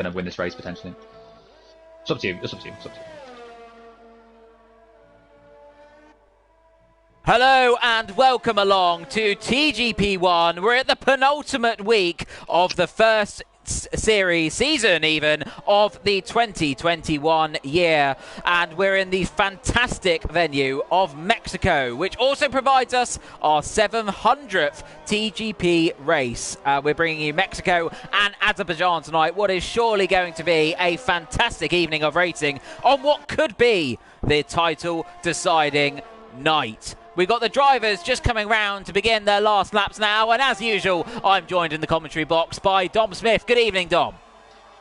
going to win this race potentially. It's up to you. It's up to you. It's up to you. Hello and welcome along to TGP1. We're at the penultimate week of the first season even of the 2021 year, and we're in the fantastic venue of Mexico, which also provides us our 700th TGP race. We're bringing you Mexico and Azerbaijan tonight, what is surely going to be a fantastic evening of racing on what could be the title deciding night. We've got the drivers just coming round to begin their last laps now, and as usual, I'm joined in the commentary box by Dom Smith. Good evening, Dom.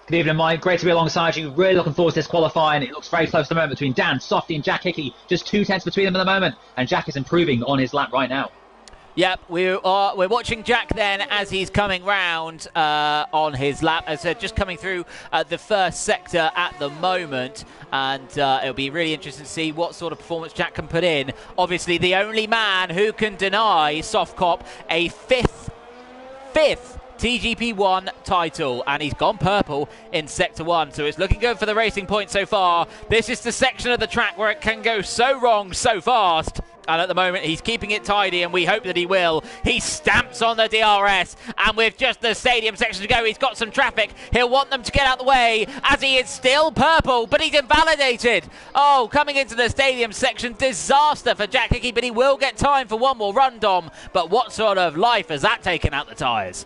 Good evening, Mike. Great to be alongside you. Really looking forward to this qualifying. It looks very close at the moment between Dan, Softy and Jack Hickey. Just 2 tenths between them at the moment, and Jack is improving on his lap right now. Yep, we're watching Jack then as he's coming round on his lap. As just coming through the first sector at the moment, and it'll be really interesting to see what sort of performance Jack can put in. Obviously, the only man who can deny Softcop a fifth TGP1 title, and he's gone purple in Sector 1, so it's looking good for the Racing Point so far. This is the section of the track where it can go so wrong so fast, and at the moment he's keeping it tidy, and we hope that he will. He stamps on the DRS, and with just the stadium section to go, he's got some traffic. He'll want them to get out the way as he is still purple, but he's invalidated. Oh, coming into the stadium section, disaster for Jack Hickey, but he will get time for one more run, Dom. But what sort of life has that taken out the tyres?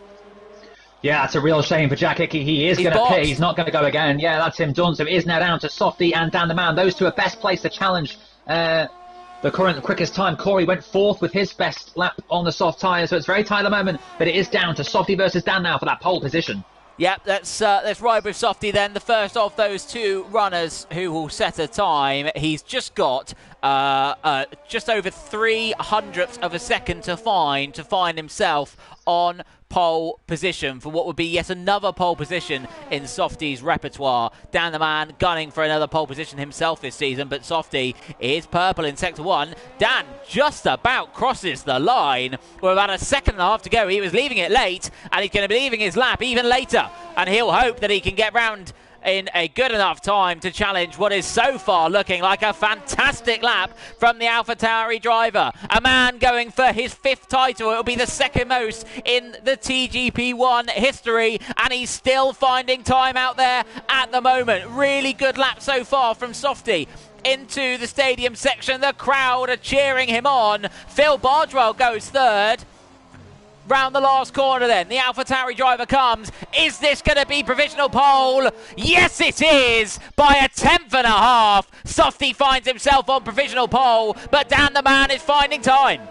Yeah, it's a real shame for Jack Hickey. He is going to pit. He's not going to go again. Yeah, that's him done. So it is now down to Softy and Dan the Man. Those two are best placed to challenge the current quickest time. Corey went 4th with his best lap on the soft tyre, so it's very tight at the moment. But it is down to Softy versus Dan now for that pole position. Yep, let's ride with Softy then, the first of those two runners who will set a time. He's just got just over 300ths of a second to find himself on pole position for what would be yet another pole position in Softy's repertoire. Dan the Man gunning for another pole position himself this season, but Softy is purple in Sector 1. Dan just about crosses the line with about a second and a half to go. He was leaving it late, and he's going to be leaving his lap even later, and he'll hope that he can get round in a good enough time to challenge what is so far looking like a fantastic lap from the AlphaTauri driver. A man going for his 5th title. It will be the second most in the TGP1 history, and he's still finding time out there at the moment. Really good lap so far from Softy. Into the stadium section, the crowd are cheering him on. Phil Bardwell goes 3rd. Round the last corner then, the AlphaTauri driver comes. Is this going to be provisional pole? Yes, it is! By a 10th and a half. Softy finds himself on provisional pole, but Dan the Man is finding time.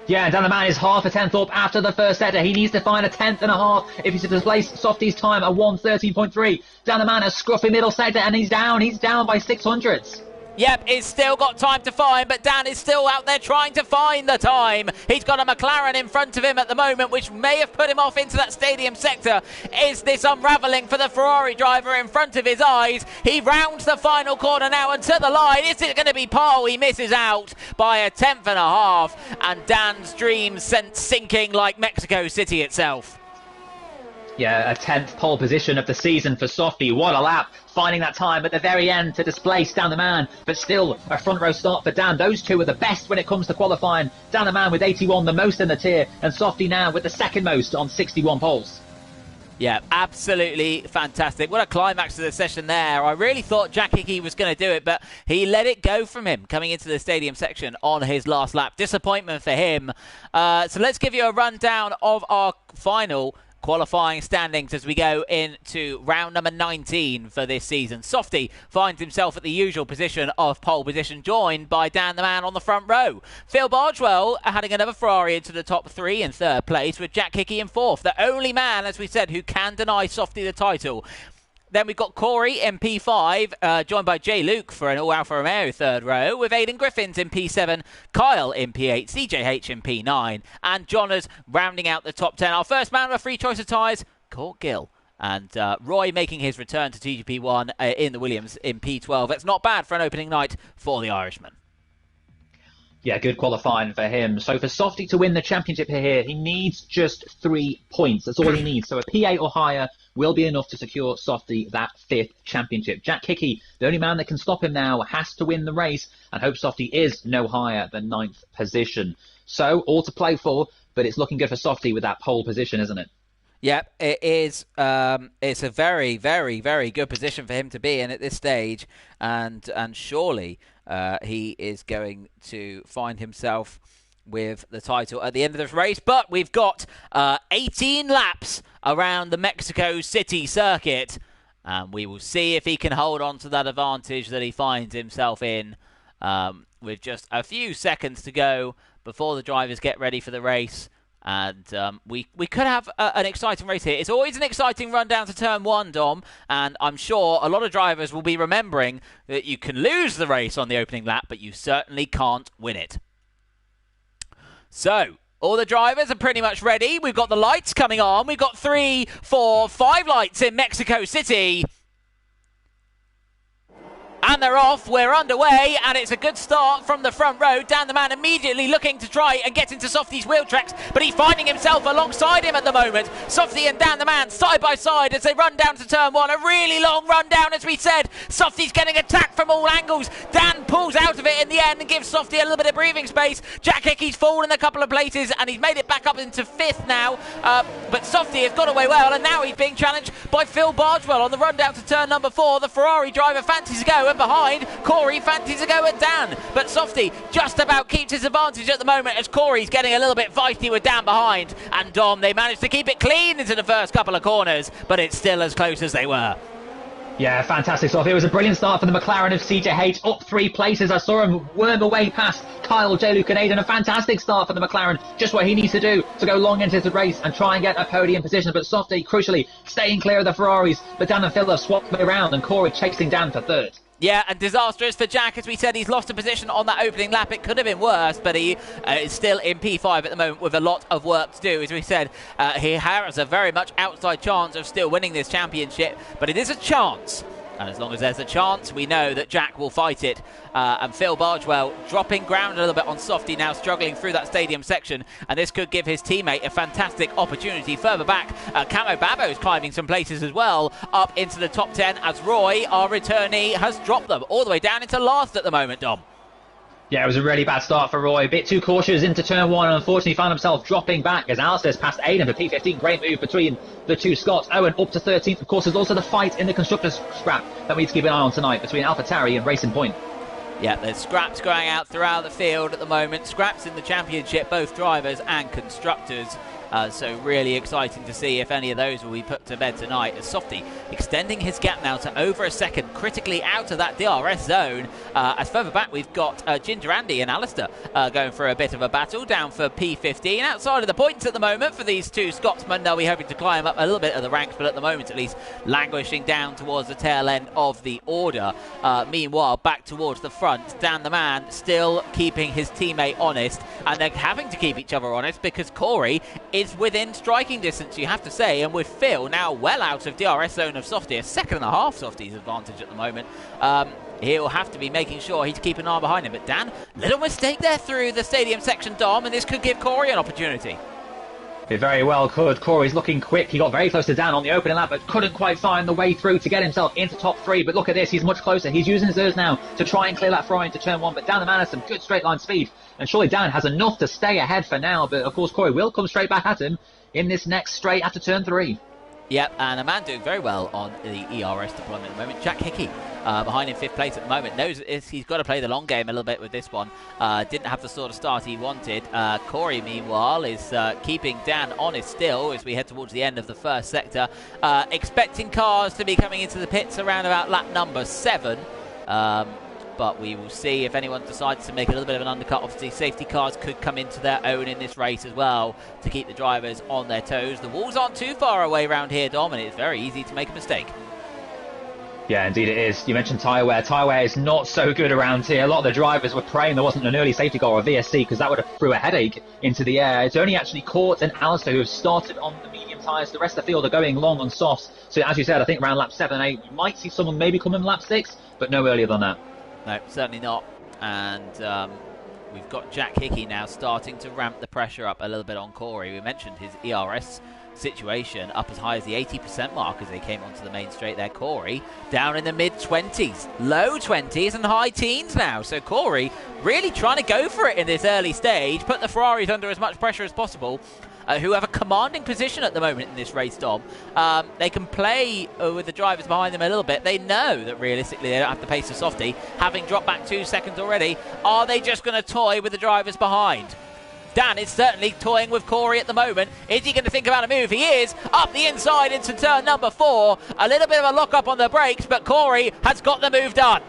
Yeah, Dan the Man is half a tenth up after the first sector. He needs to find a 10th and a half if he's to displace Softy's time at 1:13.3. Dan the Man has scruffy middle sector, and he's down by 600ths. Yep, he's still got time to find, but Dan is still out there trying to find the time. He's got a McLaren in front of him at the moment, which may have put him off into that stadium sector. Is this unravelling for the Ferrari driver in front of his eyes? He rounds the final corner now and to the line. Is it going to be pole? He misses out by a 10th and a half, and Dan's dreams sent sinking like Mexico City itself. Yeah, a 10th pole position of the season for Softy. What a lap, finding that time at the very end to displace Dan the Man, but still a front row start for Dan. Those two are the best when it comes to qualifying. Dan the Man with 81, the most in the tier, and Softy now with the second most on 61 poles. Yeah, absolutely fantastic. What a climax to the session there. I really thought Jack Hickey was going to do it, but he let it go from him coming into the stadium section on his last lap. Disappointment for him. So let's give you a rundown of our final qualifying standings as we go into round number 19 for this season. Softy finds himself at the usual position of pole position, joined by Dan the Man on the front row. Phil Bardwell heading another Ferrari into the top 3 in 3rd place, with Jack Hickey in 4th. The only man, as we said, who can deny Softy the title. Then we've got Corey in P5, joined by Jay Luke for an all-Alfa Romeo 3rd row, with Aidan Griffins in P7, Kyle in P8, CJH in P9, and Johners rounding out the top 10. Our first man with a free choice of tyres, Court Gill. And Roy making his return to TGP1 in the Williams in P12. That's not bad for an opening night for the Irishman. Yeah, good qualifying for him. So for Softy to win the championship here, he needs just 3 points. That's all he needs. So a P8 or higher will be enough to secure Softy that 5th championship. Jack Hickey, the only man that can stop him now, has to win the race and hope Softy is no higher than 9th position. So, all to play for, but it's looking good for Softy with that pole position, isn't it? Yep, it is. It's a very, very, very good position for him to be in at this stage, and surely he is going to find himself with the title at the end of this race. But we've got 18 laps around the Mexico City circuit, and we will see if he can hold on to that advantage that he finds himself in with just a few seconds to go before the drivers get ready for the race. And we could have an exciting race here. It's always an exciting run down to turn 1, Dom, and I'm sure a lot of drivers will be remembering that you can lose the race on the opening lap, but you certainly can't win it. So, all the drivers are pretty much ready. We've got the lights coming on. We've got 3, 4, 5 lights in Mexico City. And they're off, we're underway, and it's a good start from the front row. Dan the Man immediately looking to try and get into Softy's wheel tracks, but he's finding himself alongside him at the moment. Softy and Dan the Man side by side as they run down to turn 1. A really long run down, as we said. Softy's getting attacked from all angles. Dan pulls out of it in the end and gives Softy a little bit of breathing space. Jack Hickey's fallen a couple of places, and he's made it back up into 5th now. But Softy has got away well, and now he's being challenged by Phil Bargewell on the run down to turn number 4. The Ferrari driver fancies to go, and behind, Corey fancies to go at Dan. But Softy just about keeps his advantage at the moment as Corey's getting a little bit feisty with Dan behind. And Dom, they managed to keep it clean into the first couple of corners, but it's still as close as they were. Yeah, fantastic stuff. It was a brilliant start for the McLaren of CJH, up 3 places. I saw him worm away past Kyle, J. Luke and Aiden. A fantastic start for the McLaren, just what he needs to do to go long into the race and try and get a podium position. But Softy, crucially, staying clear of the Ferraris. But Dan and Phil have swapped around, and Corey chasing Dan for 3rd. Yeah, and disastrous for Jack. As we said, he's lost a position on that opening lap. It could have been worse, but he is still in P5 at the moment with a lot of work to do. As we said, he has a very much outside chance of still winning this championship, but it is a chance. And as long as there's a chance, we know that Jack will fight it. And Phil Bargewell dropping ground a little bit on Softy now, struggling through that stadium section. And this could give his teammate a fantastic opportunity. Further back, Camo Babo's climbing some places as well, up into the top 10, as Roy, our returnee, has dropped them all the way down into last at the moment, Dom. Yeah, it was a really bad start for Roy. A bit too cautious into turn 1 and unfortunately found himself dropping back as Alistair's passed Aiden for P15. Great move between the two Scots. Owen up to 13th. Of course, there's also the fight in the Constructors' scrap that we need to keep an eye on tonight between AlphaTauri and Racing Point. Yeah, there's scraps going out throughout the field at the moment. Scraps in the championship, both drivers and constructors. So really exciting to see if any of those will be put to bed tonight. As Softy extending his gap now to over a second, critically out of that DRS zone. As further back, we've got Ginger Andy and Alistair going for a bit of a battle down for P15. Outside of the points at the moment for these two Scotsmen. They'll be hoping to climb up a little bit of the ranks, but at the moment at least languishing down towards the tail end of the order. Meanwhile, back towards the front, Dan the Man still keeping his teammate honest, and they're having to keep each other honest because Corey is within striking distance, you have to say, and with Phil now well out of DRS zone of Softy, a second and a half Softy's advantage at the moment. He'll have to be making sure he's keeping an eye behind him. But Dan, little mistake there through the stadium section, Dom, and this could give Corey an opportunity. It very well could. Corey's looking quick. He got very close to Dan on the opening lap, but couldn't quite find the way through to get himself into top 3. But look at this, he's much closer. He's using his ears now to try and clear that Ferrari into turn 1. But Dan the Man has some good straight line speed, and surely Dan has enough to stay ahead for now. But of course, Corey will come straight back at him in this next straight after turn 3. Yep, and a man doing very well on the ERS deployment at the moment. Jack Hickey behind in 5th place at the moment. Knows he's got to play the long game a little bit with this one. Didn't have the sort of start he wanted. Corey, meanwhile, is keeping Dan honest still as we head towards the end of the first sector. Expecting cars to be coming into the pits around about lap number 7. But we will see if anyone decides to make a little bit of an undercut. Obviously, safety cars could come into their own in this race as well to keep the drivers on their toes. The walls aren't too far away around here, Dom, and it's very easy to make a mistake. Yeah, indeed it is. You mentioned tyre wear. Tyre wear is not so good around here. A lot of the drivers were praying there wasn't an early safety car or a VSC because that would have threw a headache into the air. It's only actually Court and Alistair who have started on the medium tyres. The rest of the field are going long on softs. So as you said, I think around lap 7 and 8, you might see someone maybe come in lap 6, but no earlier than that. No, certainly not. And we've got Jack Hickey now starting to ramp the pressure up a little bit on Corey. We mentioned his ERS situation up as high as the 80% mark as they came onto the main straight there. Corey down in the mid-20s, low 20s and high teens now. So Corey really trying to go for it in this early stage, put the Ferraris under as much pressure as possible. Who have a commanding position at the moment in this race, Dom. They can play with the drivers behind them a little bit. They know that realistically they don't have the pace of Softy, having dropped back 2 seconds already. Are they just going to toy with the drivers behind? Dan is certainly toying with Corey at the moment. Is he going to think about a move? He is. Up the inside into turn number 4. A little bit of a lock-up on the brakes, but Corey has got the move done.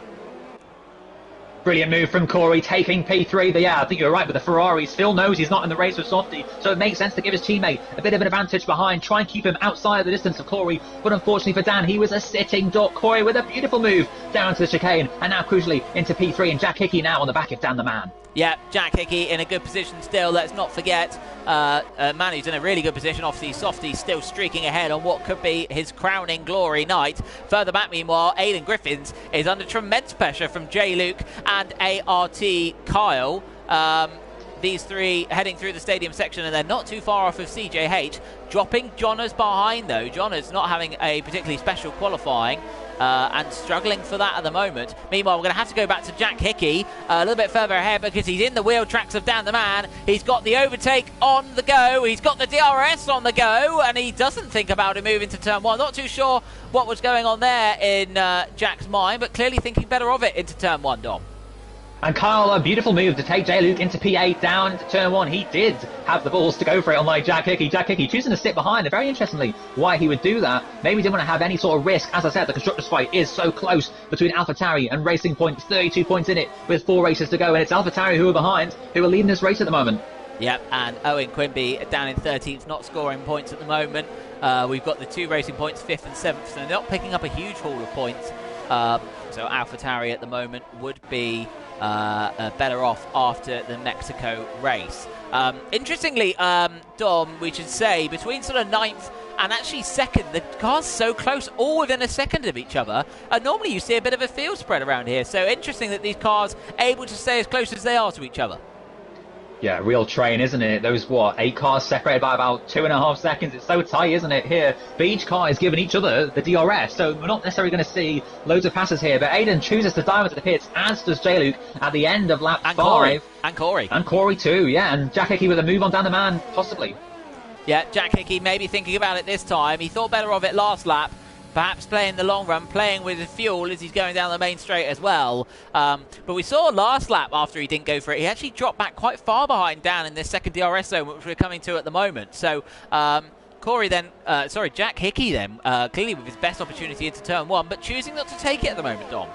Brilliant move from Corey, taking P3. Yeah, I think you're right with the Ferraris. Phil knows he's not in the race with Softy, so it makes sense to give his teammate a bit of an advantage behind, try and keep him outside of the distance of Corey. But unfortunately for Dan, he was a sitting duck. Corey with a beautiful move down to the chicane, and now crucially into P3, and Jack Hickey now on the back of Dan the Man. Yeah, Jack Hickey in a good position still. Let's not forget Manu's in a really good position. Obviously, Softy still streaking ahead on what could be his crowning glory night. Further back, meanwhile, Aidan Griffiths is under tremendous pressure from J. Luke and ART Kyle. These three heading through the stadium section, and they're not too far off of CJH. Dropping Johners behind, though. Johners not having a particularly special qualifying. And struggling for that at the moment. Meanwhile, we're going to have to go back to Jack Hickey a little bit further ahead because he's in the wheel tracks of Dan the Man. He's got the overtake on the go. He's got the DRS on the go, and he doesn't think about it moving to turn 1. Not too sure what was going on there in Jack's mind, but clearly thinking better of it into turn 1, Dom. And Kyle, a beautiful move to take J. Luke into P8 down into turn 1. He did have the balls to go for it, unlike Jack Hickey. Jack Hickey choosing to sit behind, and very interestingly, why he would do that. Maybe he didn't want to have any sort of risk. As I said, the Constructors' fight is so close between AlphaTauri and Racing Point. 32 points in it with 4 races to go, and it's AlphaTauri who are behind, who are leading this race at the moment. Yep, and Owen Quimby down in 13th, not scoring points at the moment. We've got the 2 Racing Points, 5th and 7th, so they're not picking up a huge haul of points. So AlphaTauri at the moment would be better off after the Mexico race. Interestingly, Dom, we should say, between sort of 9th and actually 2nd, the cars so close, all within a second of each other. Normally you see a bit of a field spread around here, so interesting that these cars are able to stay as close as they are to each other. Yeah, real train, isn't it? Those, 8 cars separated by about 2.5 seconds. It's so tight, isn't it, here? But each car is giving each other the DRS, so we're not necessarily going to see loads of passes here. But Aidan chooses to dive into the pits, as does J. Luke, at the end of lap 5. And Corey. And Corey too, yeah. And Jack Hickey with a move on down the man, possibly. Yeah, Jack Hickey maybe thinking about it this time. He thought better of it last lap. Perhaps playing the long run, playing with the fuel as he's going down the main straight as well. But we saw last lap, after he didn't go for it, he actually dropped back quite far behind Dan in this second DRS zone, which we're coming to at the moment. So Jack Hickey then, clearly with his best opportunity into turn 1, but choosing not to take it at the moment, Dom.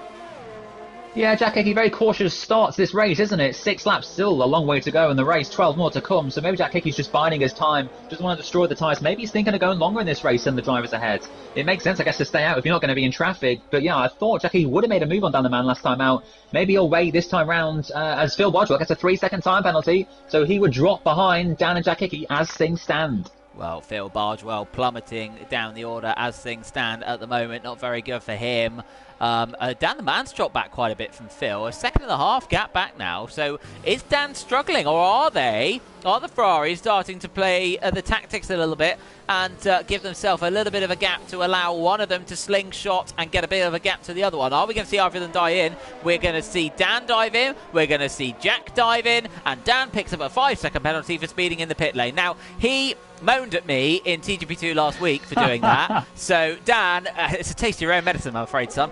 Yeah, Jack Hickey, very cautious start to this race, isn't it? 6 laps, still a long way to go in the race, 12 more to come. So maybe Jack Hickey's just biding his time, doesn't want to destroy the tyres. Maybe he's thinking of going longer in this race than the drivers ahead. It makes sense, I guess, to stay out if you're not going to be in traffic. But yeah, I thought Jack Hickey would have made a move on down the man last time out. Maybe he'll wait this time round as Phil Bodwell gets a 3-second time penalty. So he would drop behind Dan and Jack Hickey as things stand. Well, Phil Bargewell plummeting down the order as things stand at the moment. Not very good for him. Dan the Man's dropped back quite a bit from Phil. A 1.5 gap back now. So is Dan struggling, or are the Ferraris starting to play the tactics a little bit and give themselves a little bit of a gap to allow one of them to slingshot and get a bit of a gap to the other one? Are we going to see either of them dive in? We're going to see Dan dive in. We're going to see Jack dive in. And Dan picks up a 5-second penalty for speeding in the pit lane. Now, he moaned at me in TGP2 last week for doing that. So, Dan, it's a taste of your own medicine, I'm afraid, son.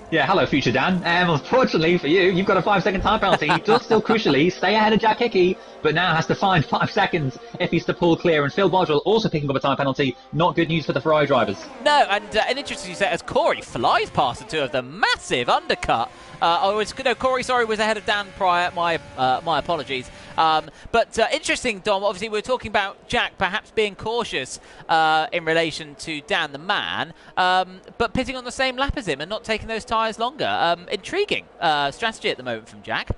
Yeah, hello, future Dan. Unfortunately for you, you've got a 5-second time penalty. He does still crucially stay ahead of Jack Hickey, but now has to find 5 seconds if he's to pull clear. And Phil Bodwell also picking up a time penalty. Not good news for the Ferrari drivers. No, and an interesting set as Corey flies past the two of them. Massive undercut. Corey, was ahead of Dan prior. My apologies. But interesting, Dom. Obviously, we were talking about Jack perhaps being cautious in relation to Dan the Man, but pitting on the same lap as him and not taking those tyres longer. Intriguing strategy at the moment from Jack.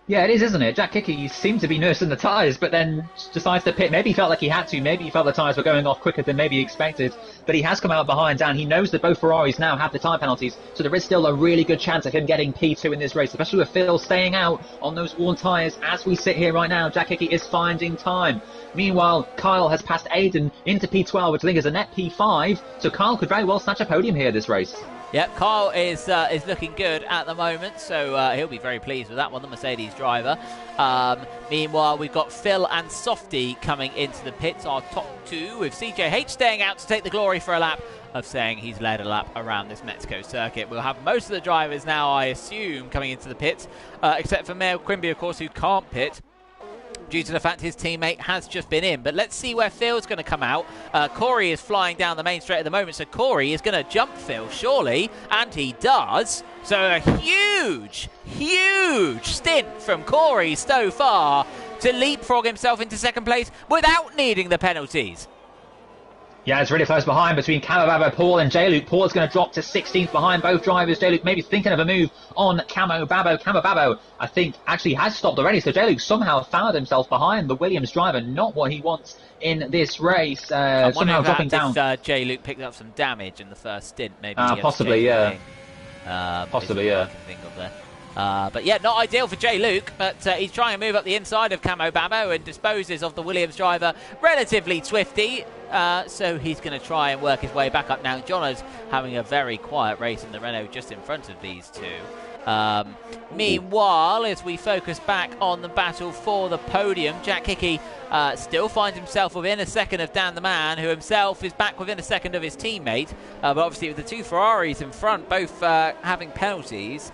Yeah, it is, isn't it? Jack Hickey seemed to be nursing the tyres, but then decides to pit. Maybe he felt like he had to. Maybe he felt the tyres were going off quicker than maybe expected. But he has come out behind, and he knows that both Ferraris now have the tyre penalties. So there is still a really good chance of him getting P2 in this race, especially with Phil staying out on those worn tyres. As we sit here right now, Jack Hickey is finding time. Meanwhile, Kyle has passed Aiden into P12, which I think is a net P5. So Kyle could very well snatch a podium here this race. Yep, Kyle is looking good at the moment, so he'll be very pleased with that one, the Mercedes driver. Meanwhile, we've got Phil and Softy coming into the pits, our top two, with CJH staying out to take the glory for a lap of saying he's led a lap around this Mexico circuit. We'll have most of the drivers now, I assume, coming into the pits, except for Mayo Quimby, of course, who can't pit due to the fact his teammate has just been in. But let's see where Phil's going to come out. Corey is flying down the main straight at the moment, so Corey is going to jump Phil, surely, and he does. So a huge, huge stint from Corey so far to leapfrog himself into second place without needing the penalties. Yeah, it's really close behind between Camo Babo, Paul and J-Luke. Paul's going to drop to 16th behind both drivers. J-Luke maybe thinking of a move on Camo Babo. Camo Babo, I think, actually has stopped already. So J-Luke somehow found himself behind the Williams driver. Not what he wants in this race. Somehow dropping down. J-Luke picked up some damage in the first stint, maybe. Possibly, yeah. Possibly, yeah. I can think of there. But yeah, not ideal for J-Luke, but he's trying to move up the inside of Camo Babo and disposes of the Williams driver relatively swiftly. So he's going to try and work his way back up now. Jono's having a very quiet race in the Renault just in front of these two. Meanwhile, as we focus back on the battle for the podium, Jack Hickey still finds himself within a second of Dan the Man, who himself is back within a second of his teammate. But obviously with the two Ferraris in front, both having penalties,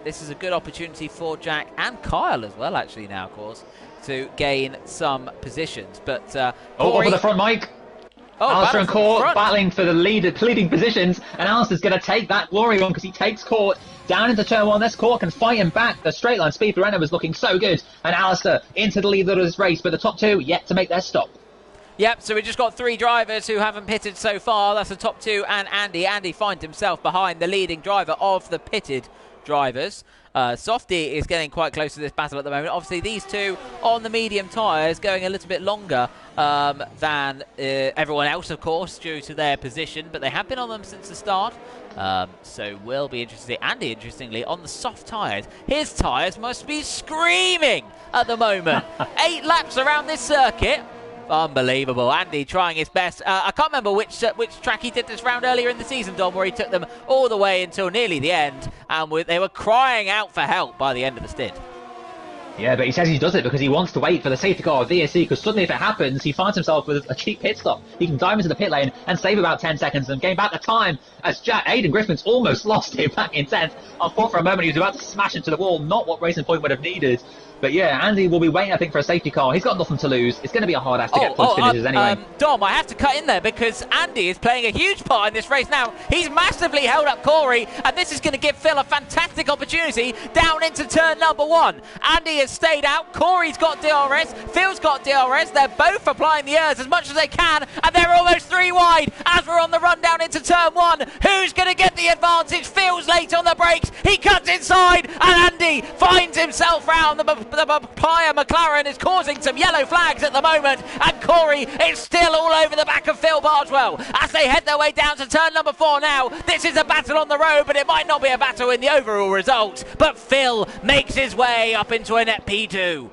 this is a good opportunity for Jack and Kyle as well, actually, now, of course, to gain some positions. But over the front, Mike. Alistair and Court battling for the leading positions, and Alistair's going to take that glory one because he takes Court down into turn one. This Court can fight him back. The straight line speed for Renault was looking so good, and Alistair into the lead of this race, but the top two yet to make their stop. Yep, so we've just got three drivers who haven't pitted so far. That's the top two and Andy. Andy finds himself behind the leading driver of the pitted drivers. Softy is getting quite close to this battle at the moment. Obviously, these two on the medium tyres going a little bit longer than everyone else, of course, due to their position, but they have been on them since the start. So we'll be interested. Andy, interestingly, on the soft tyres. His tyres must be screaming at the moment. 8 laps around this circuit. Unbelievable. Andy trying his best. I can't remember which track he did this round earlier in the season, Dom, where he took them all the way until nearly the end, and they were crying out for help by the end of the stint. Yeah, but he says he does it because he wants to wait for the safety car of VSC, because suddenly if it happens, he finds himself with a cheap pit stop. He can dive into the pit lane and save about 10 seconds and gain back the time, as Aidan Griffin's almost lost him back in 10th. I thought for a moment he was about to smash into the wall, not what Racing Point would have needed. But yeah, Andy will be waiting, I think, for a safety car. He's got nothing to lose. It's going to be a hard ass to get close finishes anyway. Dom, I have to cut in there because Andy is playing a huge part in this race now. He's massively held up Corey, and this is going to give Phil a fantastic opportunity down into turn number 1. Andy has stayed out. Corey's got DRS. Phil's got DRS. They're both applying the airs as much as they can, and they're almost 3 wide as we're on the run down into turn 1. Who's going to get the advantage? Phil's late on the brakes. He cuts inside, and Andy finds himself round the Plyer McLaren is causing some yellow flags at the moment, and Corey is still all over the back of Phil Bardwell as they head their way down to turn number 4 now. This is a battle on the road, but it might not be a battle in the overall result. But Phil makes his way up into a net P2.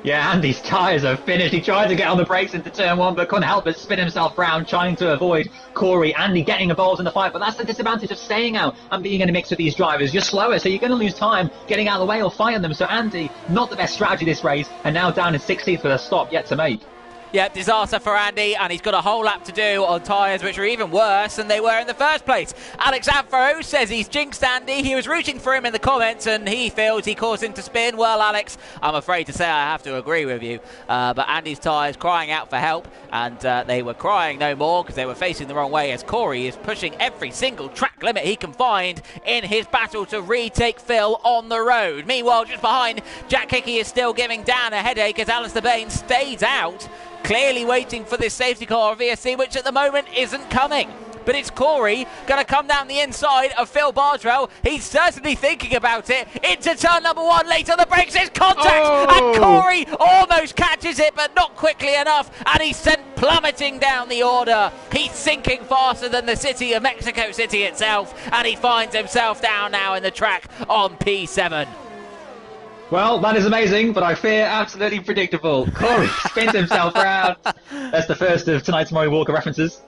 Yeah, Andy's tyres are finished. He tried to get on the brakes into turn 1, but couldn't help but spin himself round, trying to avoid Corey. Andy getting involved in the fight, but that's the disadvantage of staying out and being in a mix with these drivers. You're slower, so you're going to lose time getting out of the way or fighting them. So Andy, not the best strategy this race, and now down in 16th with a stop yet to make. Yeah, disaster for Andy, and he's got a whole lap to do on tyres which are even worse than they were in the first place. Alex Anfaro says he's jinxed Andy. He was rooting for him in the comments, and he feels he caused him to spin. Well, Alex, I'm afraid to say I have to agree with you. But Andy's tyres crying out for help, and they were crying no more because they were facing the wrong way, as Corey is pushing every single track limit he can find in his battle to retake Phil on the road. Meanwhile, just behind, Jack Hickey is still giving Dan a headache as Alistair Bain stays out, clearly waiting for this safety car of VSC, which at the moment isn't coming. but it's Corey going to come down the inside of Phil Bardwell. He's certainly thinking about it. Into turn number 1, late on the brakes, it's contact, and Corey almost catches it, but not quickly enough, and he's sent plummeting down the order. He's sinking faster than the city of Mexico City itself, and he finds himself down now in the track on P7. Well, that is amazing, but I fear absolutely predictable. Corey spins himself round. That's the first of tonight's Murray Walker references.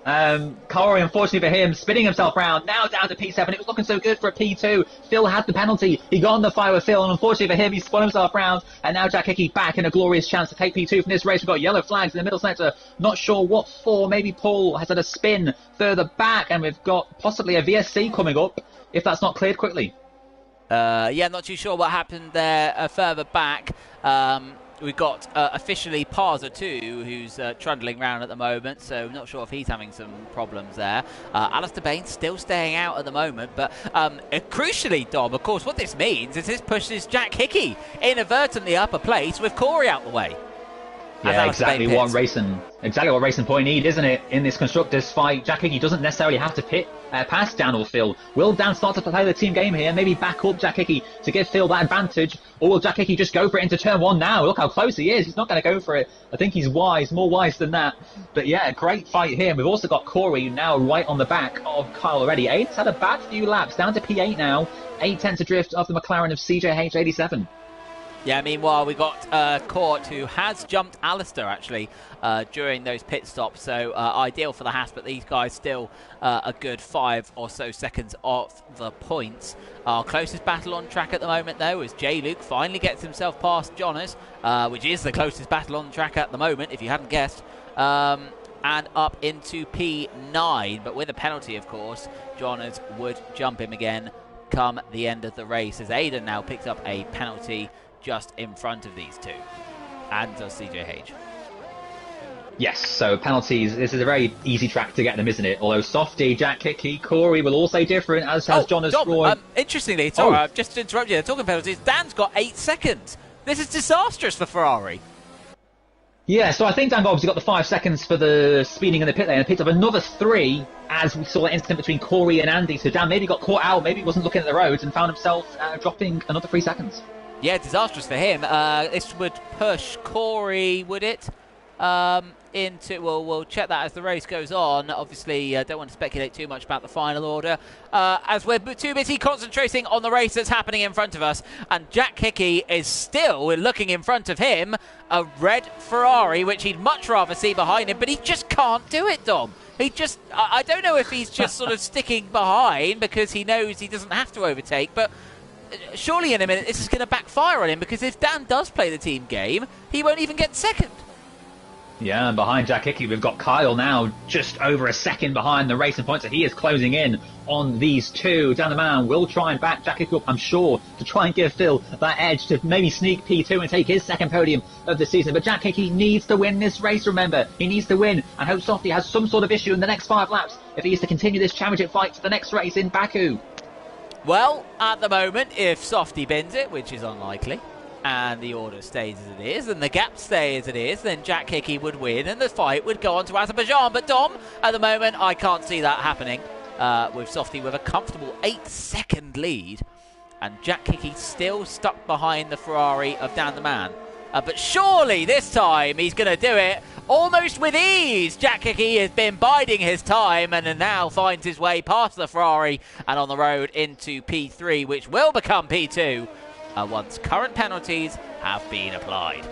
Corey, unfortunately for him, spinning himself round, now down to P7. It was looking so good for a P2. Phil had the penalty. He got on the fire with Phil, and unfortunately for him, he spun himself round. And now Jack Hickey back in a glorious chance to take P2 from this race. We've got yellow flags in the middle sector. Not sure what for. Maybe Paul has had a spin further back, and we've got possibly a VSC coming up, if that's not cleared quickly. Yeah, not too sure what happened there further back. We've got officially Parza 2, who's trundling around at the moment, so not sure if he's having some problems there. Alistair Bain still staying out at the moment, but crucially, Dom, of course, what this means is this pushes Jack Hickey inadvertently up a place with Corey out the way. Yeah, exactly what racing point need, isn't it? In this constructors fight, Jack Hickey doesn't necessarily have to pit past Dan or Phil. Will Dan start to play the team game here? Maybe back up Jack Hickey to give Phil that advantage, or will Jack Hickey just go for it into turn 1 now? Look how close he is. He's not going to go for it. I think he's wise, more wise than that. But yeah, great fight here. We've also got Corey now right on the back of Kyle already. Aiden's had a bad few laps, down to P8 now. 8/10 adrift of the McLaren of CJH87. Yeah, meanwhile, we got Court, who has jumped Alistair, actually, during those pit stops. So ideal for the Haas, but these guys still a good 5 or so seconds off the points. Our closest battle on track at the moment, though, is J. Luke finally gets himself past Jonas, which is the closest battle on track at the moment, if you hadn't guessed. And up into P9. But with a penalty, of course, Jonas would jump him again come the end of the race, as Aiden now picks up a penalty just in front of these two, and does CJH. Yes, so penalties, this is a very easy track to get them, isn't it? Although Softy, Jack Hickey, Corey will all say different, as has Jonas Roy. Interestingly, sorry, I've just interrupted you. Talking penalties, Dan's got 8 seconds. This is disastrous for Ferrari. Yeah, so I think Dan obviously got the 5 seconds for the speeding in the pit lane and picked up another 3 as we saw an incident between Corey and Andy. So Dan maybe got caught out, maybe wasn't looking at the roads and found himself dropping another 3 seconds. Yeah, disastrous for him. This would push Corey, would it? Into, well, we'll check that as the race goes on. Obviously, don't want to speculate too much about the final order, as we're too busy concentrating on the race that's happening in front of us. And Jack Hickey is still looking in front of him, a red Ferrari, which he'd much rather see behind him, but he just can't do it, Dom. He just, I don't know if he's just sort of sticking behind because he knows he doesn't have to overtake, but surely in a minute this is going to backfire on him, because if Dan does play the team game, he won't even get second. Yeah, and behind Jack Hickey, we've got Kyle now just over a second behind the racing point, so he is closing in on these two. Dan the Man will try and back Jack Hickey up, I'm sure, to try and give Phil that edge to maybe sneak P2 and take his second podium of the season. But Jack Hickey needs to win this race, remember. He needs to win, and hope Softy has some sort of issue in the next 5 laps if he is to continue this championship fight to the next race in Baku. Well, at the moment, if Softy bins it, which is unlikely, and the order stays as it is, and the gap stays as it is, then Jack Hickey would win, and the fight would go on to Azerbaijan. But Dom, at the moment, I can't see that happening, with Softy with a comfortable 8-second lead, and Jack Hickey still stuck behind the Ferrari of Dan the Man. But surely this time he's going to do it almost with ease. Jack Hickey has been biding his time and now finds his way past the Ferrari and on the road into P3, which will become P2 once current penalties have been applied.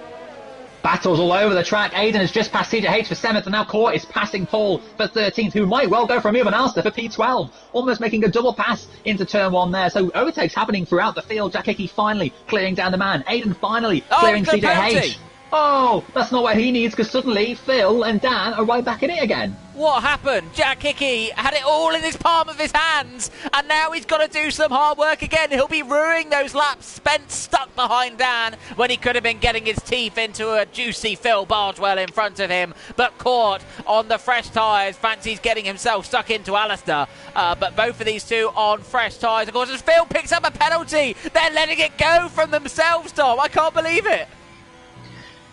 Battles all over the track. Aiden has just passed CJH for 7th, and now Court is passing Paul for 13th, who might well go for a move on Alistair for P12, almost making a double pass into turn 1 there. So overtakes happening throughout the field. Jack Hickey finally clearing down the man. Aiden finally clearing CJH. Penalty. Oh, that's not what he needs, because suddenly Phil and Dan are right back in it again. What happened? Jack Hickey had it all in his palm of his hands, and now he's got to do some hard work again. He'll be ruining those laps spent stuck behind Dan when he could have been getting his teeth into a juicy Phil Bardwell in front of him. But Court on the fresh tyres fancies getting himself stuck into Alistair. But both of these two on fresh tyres. Of course, as Phil picks up a penalty, they're letting it go from themselves, Tom. I can't believe it.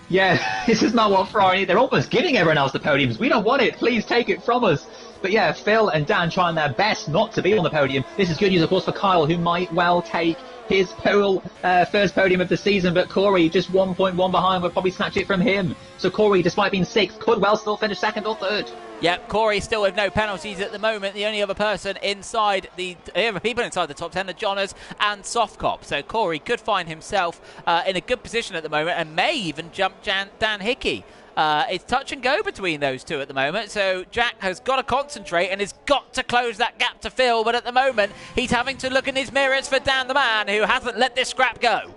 Yeah, this is not what Ferrari need. They're almost giving everyone else the podiums. We don't want it. Please take it from us. But yeah, Phil and Dan trying their best not to be on the podium. This is good news, of course, for Kyle, who might well take his first podium of the season, but Corey just 1.1 behind, will probably snatch it from him. So Corey, despite being 6th, could well still finish 2nd or 3rd. Yep, Corey still with no penalties at the moment. The only other person inside people inside the top 10 are Johners and Softcop. So Corey could find himself in a good position at the moment and may even jump Dan Hickey. It's touch and go between those two at the moment, so Jack has got to concentrate and has got to close that gap to Phil, but at the moment he's having to look in his mirrors for Dan the Man, who hasn't let this scrap go.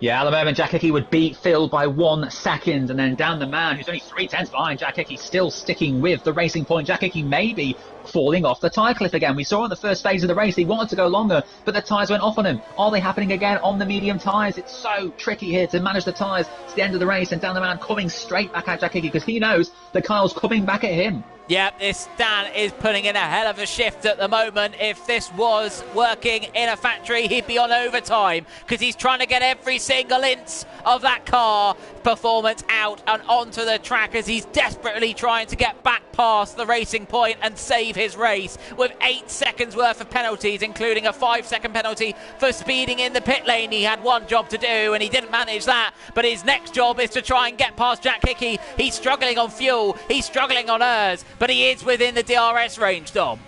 Yeah, at the moment Jack Hickey would beat Phil by 1 second, and then Dan the Man, who's only 3/10 behind Jack Hickey, still sticking with the Racing Point. Jack Hickey may be falling off the tyre cliff again. We saw in the first phase of the race he wanted to go longer, but the tyres went off on him. Are they happening again on the medium tyres? It's so tricky here to manage the tyres to the end of the race, and Dan the Man coming straight back at Jack Hickey because he knows that Kyle's coming back at him. Yeah, this Dan is putting in a hell of a shift at the moment. If this was working in a factory, he'd be on overtime because he's trying to get every single inch of that car performance out and onto the track as he's desperately trying to get back past the Racing Point and save his race with 8 seconds worth of penalties, including a 5-second penalty for speeding in the pit lane. He had one job to do and he didn't manage that, but his next job is to try and get past Jack Hickey. He's struggling on fuel, he's struggling on hers, but he is within the DRS range, Dom.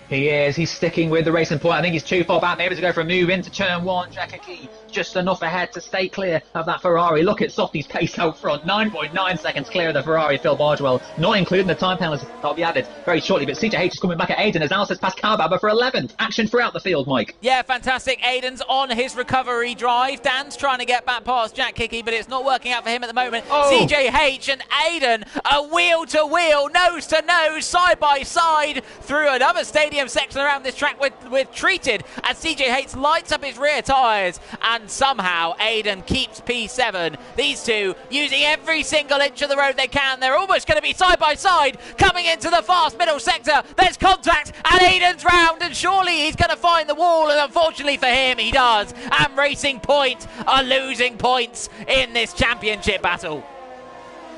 He is. He's sticking with the Racing Point. I think he's too far back, maybe to go for a move into turn 1. Jack Hickey just enough ahead to stay clear of that Ferrari. Look at Softy's pace out front. 9.9 seconds clear of the Ferrari, Phil Bargewell, not including the time penalties that'll be added very shortly. But CJH is coming back at Aiden as Alice has passed Cowbabber for 11th. Action throughout the field, Mike. Yeah, fantastic. Aiden's on his recovery drive. Dan's trying to get back past Jack Hickey, but it's not working out for him at the moment. CJH and Aiden are wheel to wheel, nose to nose, side by side through another stadium section around this track. We're treated as CJH lights up his rear tyres, and somehow Aiden keeps P7. These two using every single inch of the road they can. They're almost going to be side by side coming into the fast middle sector. There's contact and Aiden's round, and surely he's going to find the wall, and unfortunately for him he does, and Racing Point are losing points in this championship battle.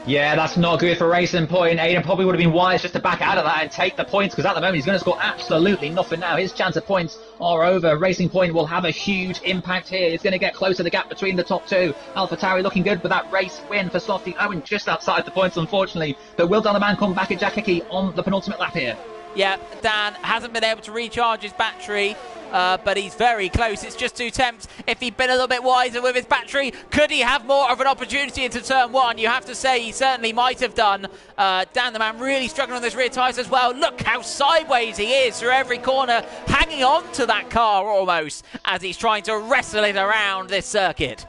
Yeah, that's not good for Racing Point. Aiden probably would have been wise just to back out of that and take the points, because at the moment he's going to score absolutely nothing now. His chance of points are over. Racing Point will have a huge impact here. It's going to get closer, the gap between the top two. AlphaTauri looking good with that race win for Softy. Owen just outside the points, unfortunately. But will Dan the Man come back at Jack Hickey on the penultimate lap here? Yeah, Dan hasn't been able to recharge his battery, but he's very close. It's just 2 attempts. If he'd been a little bit wiser with his battery, could he have more of an opportunity into turn 1? You have to say he certainly might have done. Dan the Man really struggling on those rear tyres as well. Look how sideways he is through every corner, hanging on to that car almost as he's trying to wrestle it around this circuit.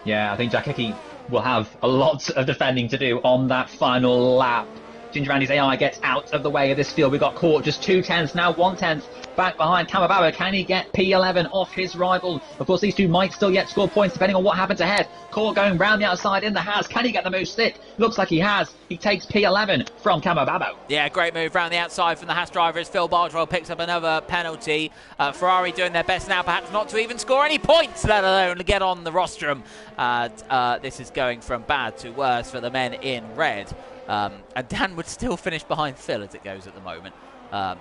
Yeah, I think Jack Hickey will have a lot of defending to do on that final lap. Ginger Andy's AI gets out of the way of this field. We got caught just 2/10, now 1/10 back behind Kamababa. Can he get P11 off his rival? Of course, these two might still yet score points depending on what happens ahead. Caught going round the outside in the Haas. Can he get the move stick? Looks like he has. He takes P11 from Kamababa. Yeah, great move round the outside from the Haas driver as Phil Bargewell picks up another penalty. Ferrari doing their best now, perhaps not to even score any points, let alone get on the rostrum. This is going from bad to worse for the men in red. And Dan would still finish behind Phil as it goes at the moment.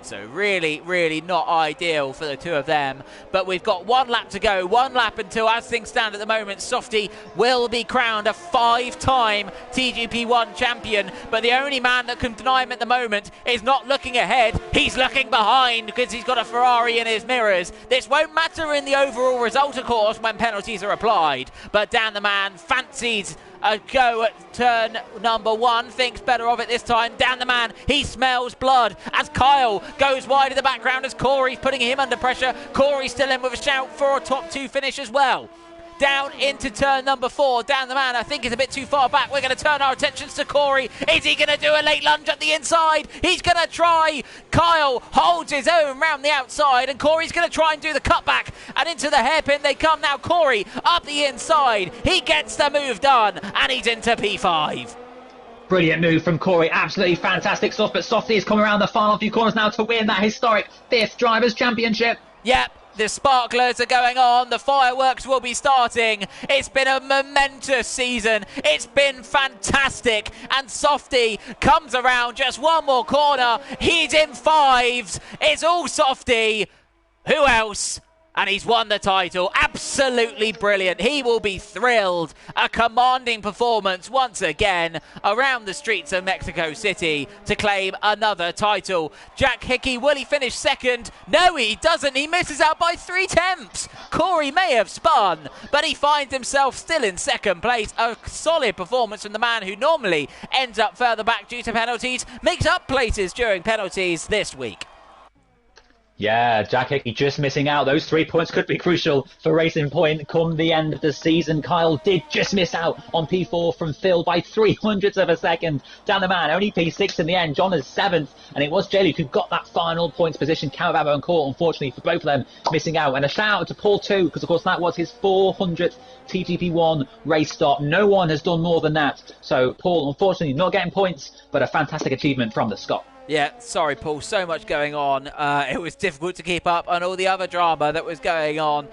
So really, really not ideal for the two of them. But we've got 1 lap to go. 1 lap until, as things stand at the moment, Softy will be crowned a 5-time TGP1 champion. But the only man that can deny him at the moment is not looking ahead. He's looking behind because he's got a Ferrari in his mirrors. This won't matter in the overall result, of course, when penalties are applied. But Dan the Man fancies a go at turn number 1, thinks better of it this time. Dan the Man, he smells blood as Kyle goes wide in the background as Corey's putting him under pressure. Corey still in with a shout for a top 2 finish as well. Down into turn number 4. Dan the Man, I think, is a bit too far back. We're going to turn our attentions to Corey. Is he going to do a late lunge at the inside? He's going to try. Kyle holds his own round the outside, and Corey's going to try and do the cutback. And into the hairpin they come now. Corey up the inside. He gets the move done, and he's into P5. Brilliant move from Corey, absolutely fantastic stuff. But Softy is coming around the final few corners now to win that historic 5th Drivers' Championship. Yep. The sparklers are going on. The fireworks will be starting. It's been a momentous season. It's been fantastic. And Softy comes around just one more corner. He's in fives. It's all Softy. Who else? And he's won the title. Absolutely brilliant. He will be thrilled. A commanding performance once again around the streets of Mexico City to claim another title. Jack Hickey, will he finish second? No, he doesn't. He misses out by 3/10. Corey may have spun, but he finds himself still in second place. A solid performance from the man who normally ends up further back due to penalties. Makes up places during penalties this week. Yeah, Jack Hickey just missing out. Those 3 points could be crucial for Racing Point come the end of the season. Kyle did just miss out on P4 from Phil by 300ths of a second. Dan the man, only P6 in the end. John is 7th, and it was Jay Luke who got that final points position. Cavabo and Court, unfortunately, for both of them missing out. And a shout out to Paul too, because of course that was his 400th TGP1 race start. No one has done more than that. So Paul, unfortunately, not getting points, but a fantastic achievement from the Scot. Yeah, sorry, Paul. So much going on. It was difficult to keep up on all the other drama that was going on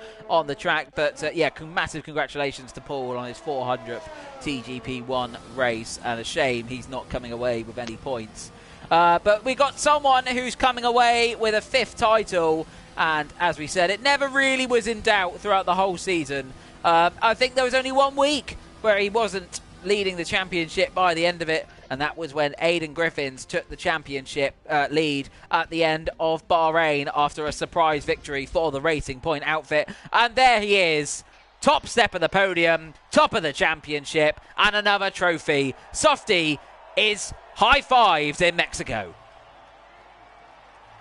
the track. But, yeah, massive congratulations to Paul on his 400th TGP1 race. And a shame he's not coming away with any points. But we got someone who's coming away with a 5th title. And, as we said, it never really was in doubt throughout the whole season. I think there was only 1 week where he wasn't leading the championship by the end of it, and that was when Aidan Griffiths took the championship lead at the end of Bahrain after a surprise victory for the Racing Point outfit. And there he is, top step of the podium, top of the championship, and another trophy. Softy is high-fived in Mexico.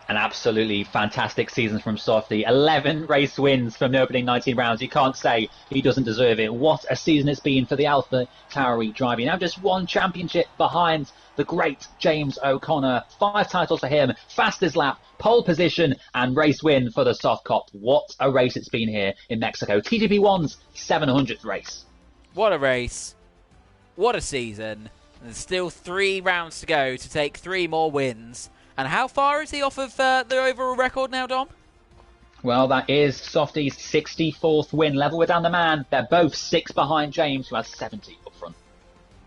An absolutely fantastic season from Softy. 11 race wins from the opening 19 rounds. You can't say he doesn't deserve it. What a season it's been for the Alpha Tauri driver. Now just 1 championship behind the great James O'Connor. 5 titles for him. Fastest lap, pole position, and race win for the Soft Cop. What a race it's been here in Mexico. TGP1's 700th race. What a race. What a season. There's still 3 rounds to go to take 3 more wins. And how far is he off of the overall record now, Dom? Well, that is Softy's 64th win, level with Dan the man. They're both 6 behind James, who has 70 up front.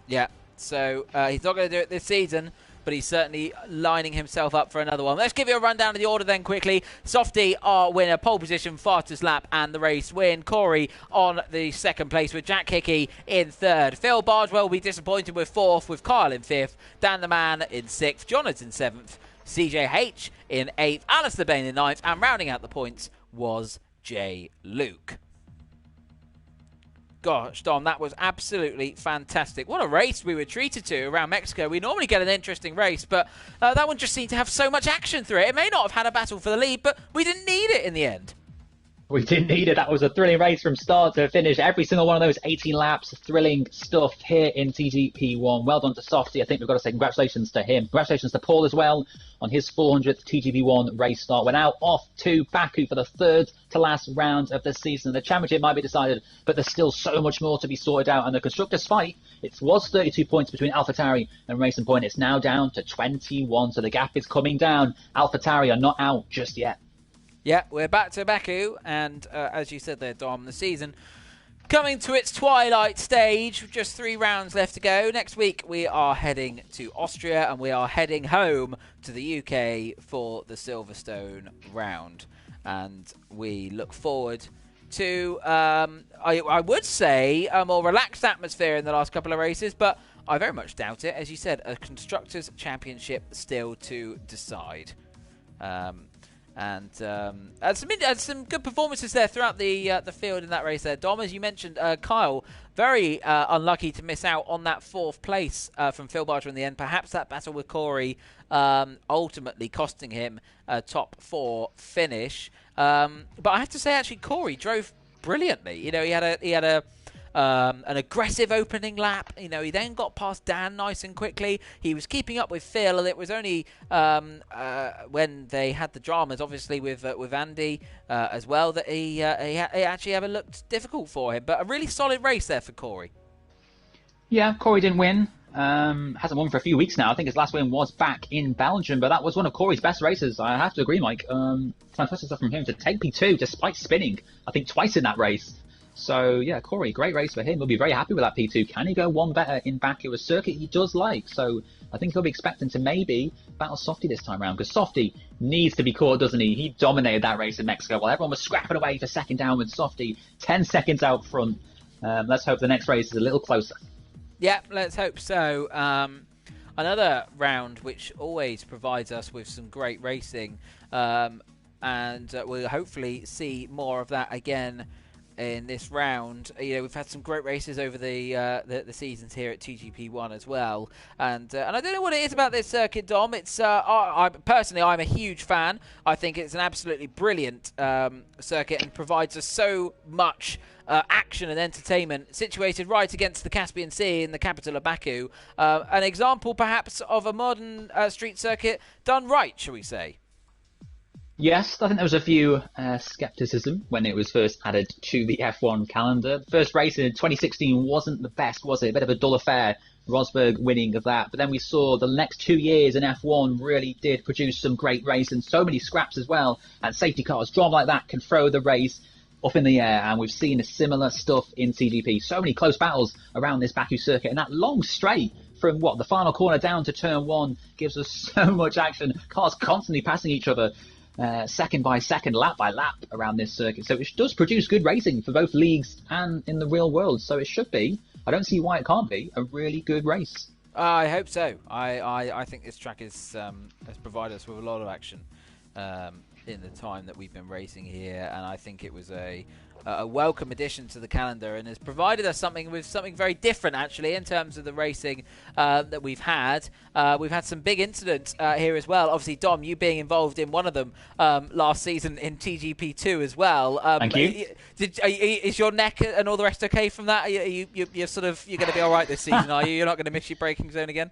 Yeah, so he's not going to do it this season, but he's certainly lining himself up for another one. Let's give you a rundown of the order then quickly. Softy, our winner, pole position, fastest lap, and the race win. Corey on the 2nd place with Jack Hickey in 3rd. Phil Bardwell will be disappointed with 4th, with Kyle in 5th. Dan the man in 6th. Jonathan 7th. CJH in 8th, Alistair Bain in 9th, and rounding out the points was Jay Luke. Gosh, Dom, that was absolutely fantastic. What a race we were treated to around Mexico. We normally get an interesting race, but that one just seemed to have so much action through it. It may not have had a battle for the lead, but we didn't need it in the end. We didn't need it. That was a thrilling race from start to finish. Every single one of those 18 laps, thrilling stuff here in TGP1. Well done to Softy. I think we've got to say congratulations to him. Congratulations to Paul as well on his 400th TGP1 race start. We're now off to Baku for the 3rd to last round of the season. The championship might be decided, but there's still so much more to be sorted out. And the constructors' fight, it was 32 points between AlphaTauri and Racing Point. It's now down to 21, so the gap is coming down. AlphaTauri are not out just yet. Yeah, we're back to Baku, and as you said there, Dom, the season coming to its twilight stage. Just 3 rounds left to go. Next week, we are heading to Austria, and we are heading home to the UK for the Silverstone round. And we look forward to, I would say, a more relaxed atmosphere in the last couple of races, but I very much doubt it. As you said, a Constructors' Championship still to decide. And some good performances there throughout the field in that race there. Dom, as you mentioned, Kyle, very unlucky to miss out on that 4th place from Phil Barger in the end. Perhaps that battle with Corey ultimately costing him a top 4 finish. But I have to say, actually, Corey drove brilliantly. You know, he had an aggressive opening lap. You know, he then got past Dan nice and quickly. He was keeping up with Phil, and it was only when they had the dramas, obviously with Andy as well, that he actually ever looked difficult for him. But a really solid race there for Corey. Yeah, Corey didn't win. Hasn't won for a few weeks now. I think his last win was back in Belgium, but that was one of Corey's best races. I have to agree, Mike. Fantastic stuff from him to take P2 despite spinning, I think, twice in that race. So, yeah, Corey, great race for him. He'll be very happy with that P2. Can he go one better in Baku, a circuit he does like? So I think he'll be expecting to maybe battle Softy this time around, because Softy needs to be caught, doesn't he? He dominated that race in Mexico while everyone was scrapping away for second down with Softy 10 seconds out front. Let's hope the next race is a little closer. Yeah, let's hope so. Another round which always provides us with some great racing, and we'll hopefully see more of that again in this round. You know, we've had some great races over the seasons here at TGP1 as well, and I don't know what it is about this circuit, Dom. It's personally, I'm a huge fan. I think it's an absolutely brilliant circuit and provides us so much action and entertainment, situated right against the Caspian Sea in the capital of Baku. An example, perhaps, of a modern street circuit done right, shall we say? Yes, I think there was a few scepticism when it was first added to the F1 calendar. The first race in 2016 wasn't the best, was it? A bit of a dull affair. Rosberg winning of that. But then we saw the next 2 years in F1 really did produce some great racing, so many scraps as well. And safety cars, drama like that can throw the race up in the air. And we've seen similar stuff in TGP. So many close battles around this Baku circuit. And that long straight from the final corner down to turn one gives us so much action. Cars constantly passing each other. Second by second, lap by lap around this circuit. So it does produce good racing for both leagues and in the real world. So it should be, I don't see why it can't be, a really good race. I hope so. I think this track has provided us with a lot of action in the time that we've been racing here, and I think it was a welcome addition to the calendar, and has provided us something very different actually in terms of the racing that we've had. We've had some big incidents here as well. Obviously, Dom, you being involved in one of them last season in TGP2 as well. Thank you. Is your neck and all the rest okay from that? You're going to be all right this season, are you? You're not going to miss your braking zone again?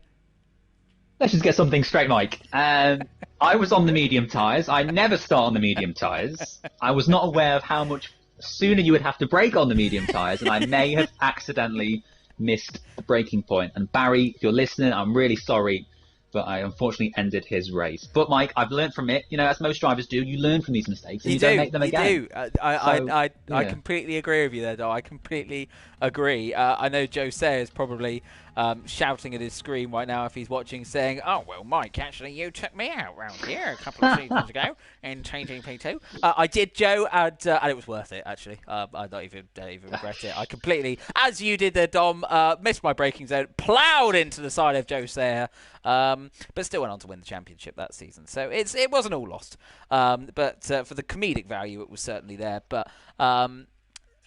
Let's just get something straight, Mike. I was on the medium tyres. I never start on the medium tyres. I was not aware of how much sooner you would have to brake on the medium tyres, and I may have accidentally missed the braking point. And Barry, if you're listening, I'm really sorry, but I unfortunately ended his race. But Mike, I've learned from it. You know, as most drivers do, you learn from these mistakes and you don't make them again. You do. I completely agree with you there, Dom. I completely agree. I know Joe Sayer is probably shouting at his screen right now if he's watching, saying, "Oh well, Mike, actually, you took me out round here a couple of seasons ago in TGP2." I did, Joe, and it was worth it. Actually, I don't even regret it. I completely, as you did there, Dom, missed my braking zone, ploughed into the side of Joe Sayer, but still went on to win the championship that season. So it wasn't all lost, but for the comedic value, it was certainly there. But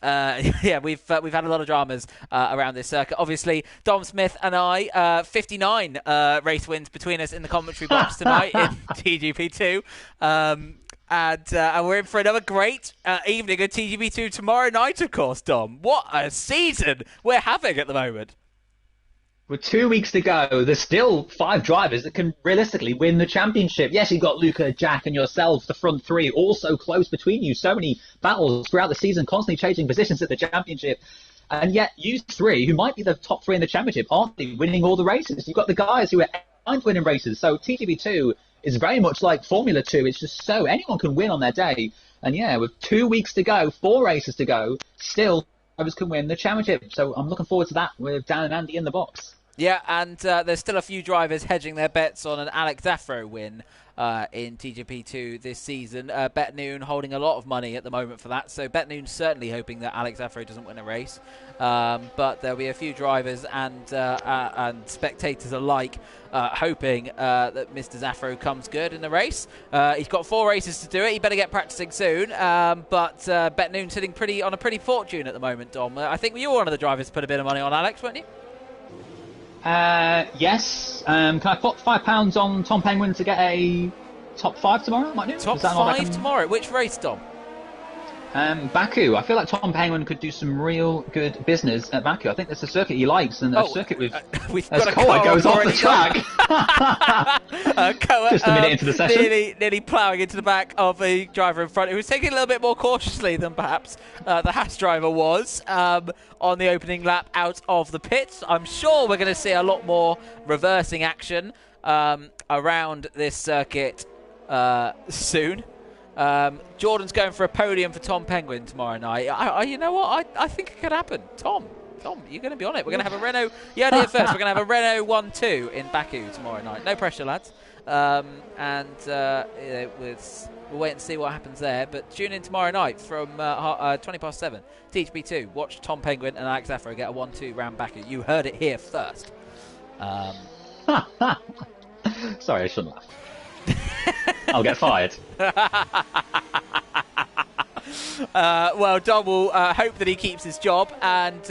yeah, we've had a lot of dramas around this circuit. Obviously, Dom Smith and I, 59 race wins between us in the commentary box tonight in TGP2. And we're in for another great evening at TGP2 tomorrow night, of course, Dom. What a season we're having at the moment. With 2 weeks to go, there's still 5 drivers that can realistically win the championship. Yes, you've got Luca, Jack, and yourselves, the front 3, all so close between you. So many battles throughout the season, constantly changing positions at the championship. And yet, you 3, who might be the top 3 in the championship, aren't they winning all the races? You've got the guys who aren't winning races. So TGP2 is very much like Formula 2. It's just so anyone can win on their day. And yeah, with 2 weeks to go, 4 races to go, still drivers can win the championship. So I'm looking forward to that with Dan and Andy in the box. Yeah, and there's still a few drivers hedging their bets on an Alex Afro win in TGP2 this season. Betnoon holding a lot of money at the moment for that, so Betnoon's certainly hoping that Alex Afro doesn't win a race. But there'll be a few drivers and spectators alike hoping that Mr. Zaffro comes good in the race. He's got 4 races to do it. He better get practicing soon. But Betnoon sitting on a pretty fortune at the moment, Dom. I think you were one of the drivers to put a bit of money on Alex, weren't you? Yes. Can I put £5 on Tom Penguin to get a top 5 tomorrow? Top 5 tomorrow? Which race, Dom? Baku. I feel like Tom Penguin could do some real good business at Baku. I think that's a circuit he likes, and a circuit we've as got Koa goes off the track. Koa, Just a minute into the session. Nearly ploughing into the back of the driver in front, who was taking it a little bit more cautiously than perhaps the Haas driver was on the opening lap out of the pits. I'm sure we're going to see a lot more reversing action around this circuit soon. Jordan's going for a podium for Tom Penguin tomorrow night. You know what? I think it could happen. Tom, you're going to be on it. We're going to have a Renault. You heard it here first. We're going to have a Renault 1-2 in Baku tomorrow night. No pressure, lads. We'll wait and see what happens there. But tune in tomorrow night from 7:20, TGP2. Watch Tom Penguin and Alex Afro get a 1-2 round Baku. You heard it here first. Sorry, I shouldn't laugh. I'll get fired. Well, Dom will hope that he keeps his job, and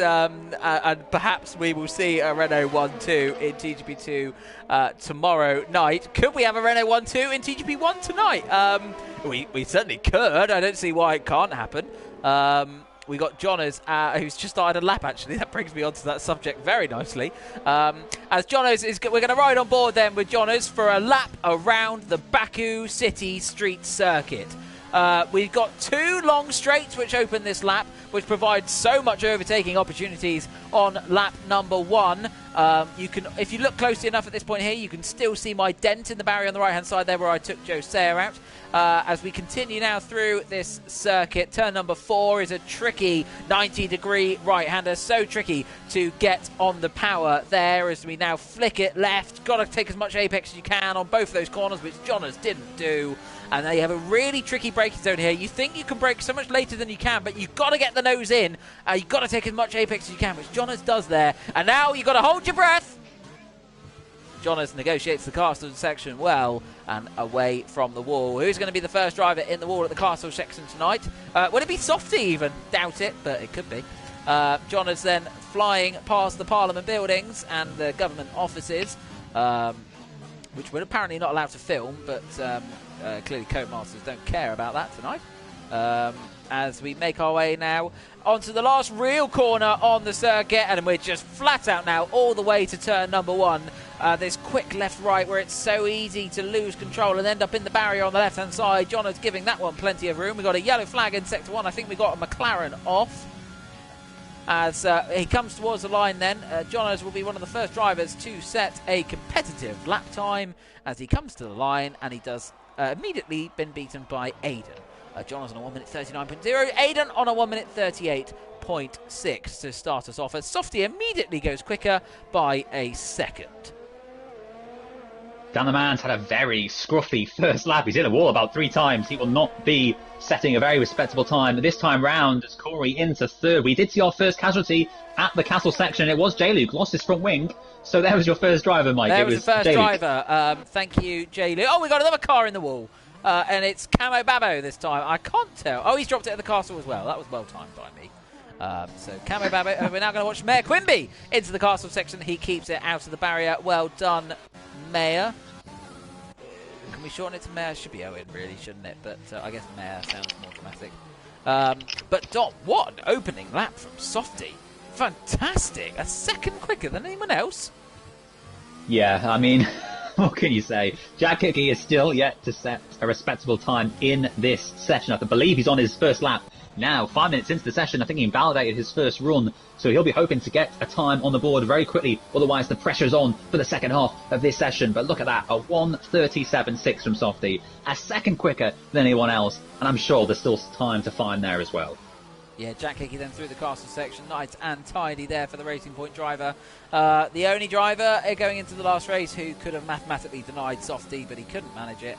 perhaps we will see a Renault 1-2 in TGP2 tomorrow night. Could we have a Renault 1-2 in TGP1 tonight? We certainly could. I don't see why it can't happen. We got Jonas, who's just started a lap, actually. That brings me on to that subject very nicely. As Jonas we're going to ride on board then with Jonas for a lap around the Baku City Street Circuit. We've got 2 long straights which open this lap, which provide so much overtaking opportunities on lap number 1. If you look closely enough at this point here, you can still see my dent in the barrier on the right-hand side there where I took Joe Sayer out. As we continue now through this circuit, turn number 4 is a tricky 90-degree right-hander. So tricky to get on the power there as we now flick it left. Got to take as much apex as you can on both of those corners, which Jonas didn't do. And they have a really tricky braking zone here. You think you can brake so much later than you can, but you've got to get the nose in. You've got to take as much apex as you can, which Jonas does there. And now you've got to hold your breath. Jonas negotiates the castle section well and away from the wall. Who's going to be the first driver in the wall at the castle section tonight? Would it be Softy even? Doubt it, but it could be. Jonas then flying past the Parliament buildings and the government offices, which we're apparently not allowed to film, but clearly Codemasters don't care about that tonight. As we make our way now onto the last real corner on the circuit, and we're just flat out now all the way to turn number 1. This quick left-right where it's so easy to lose control and end up in the barrier on the left-hand side. Jonas giving that one plenty of room. We've got a yellow flag in Sector 1. I think we got a McLaren off. As he comes towards the line then, Jonas will be one of the first drivers to set a competitive lap time as he comes to the line, and he does immediately been beaten by Aiden. Jonas on a 1 minute 39.0, Aiden on a 1 minute 38.6 to start us off, as Softy immediately goes quicker by a second. Dan the Man's had a very scruffy first lap. He's hit a wall about 3 times. He will not be setting a very respectable time this time round as Corey into third. We did see our first casualty at the castle section. It was J-Luke, lost his front wing. So there was your first driver, Mike. There was the first driver. Thank you, J-Luke. Oh, we got another car in the wall. And it's Camo Babbo this time. I can't tell. Oh, he's dropped it at the castle as well. That was well timed by me. So Camo Babbo. We're now going to watch Mayor Quimby into the castle section. He keeps it out of the barrier. Well done, Mayor. Can we shorten it to Mayor? Should be Owen, really, shouldn't it? But I guess Mayor sounds more dramatic. But Dom, what an opening lap from Softy. Fantastic. A second quicker than anyone else. Yeah, I mean, what can you say? Jack Hickey is still yet to set a respectable time in this session. I believe he's on his first lap now. 5 minutes into the session, I think he invalidated his first run, so he'll be hoping to get a time on the board very quickly. Otherwise, the pressure's on for the second half of this session. But look at that, a 1:37.6 from Softy, a second quicker than anyone else, and I'm sure there's still time to find there as well. Yeah, Jack Hickey then through the castle section. Nice and tidy there for the Racing Point driver. The only driver going into the last race who could have mathematically denied Softy, but he couldn't manage it.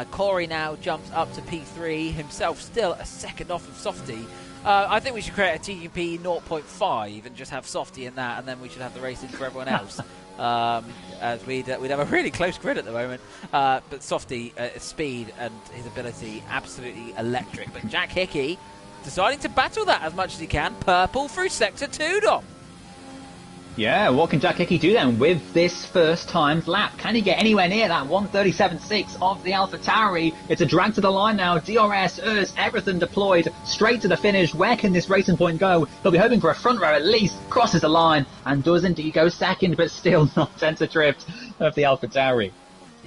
Corey now jumps up to P3, himself still a second off of Softy. I think we should create a TGP 0.5 and just have Softy in that, and then we should have the racing for everyone else. As we'd have a really close grid at the moment. But Softy, speed and his ability, absolutely electric. But Jack Hickey deciding to battle that as much as he can. Purple through Sector 2, Dom. Yeah, what can Jack Hickey do then with this first timed lap? Can he get anywhere near that 1:37.6 of the AlphaTauri? It's a drag to the line now. DRS, ERS, everything deployed straight to the finish. Where can this racing point go? He'll be hoping for a front row at least. Crosses the line and does indeed go second, but still not centre drift of the AlphaTauri.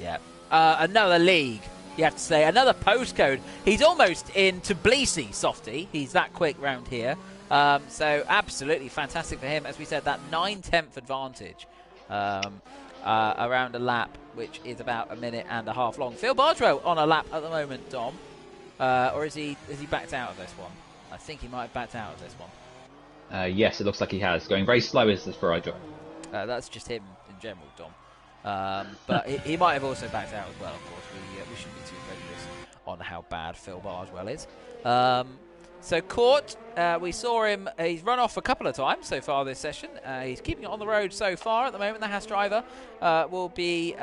Yeah, another league. You have to say, another postcode. He's almost in Tbilisi, Softy. He's that quick round here. So absolutely fantastic for him. As we said, that 9/10 advantage around a lap, which is about a minute and a half long. Phil Bardrow on a lap at the moment, Dom. Or is he backed out of this one? I think he might have backed out of this one. Yes, it looks like he has. Going very slow is this Bardrow. That's just him in general, Dom. But he might have also backed out as well, of course. We shouldn't be too prejudiced on how bad Phil Bardwell is. So Court, we saw him, he's run off a couple of times so far this session. He's keeping it on the road so far at the moment. The Haas driver will be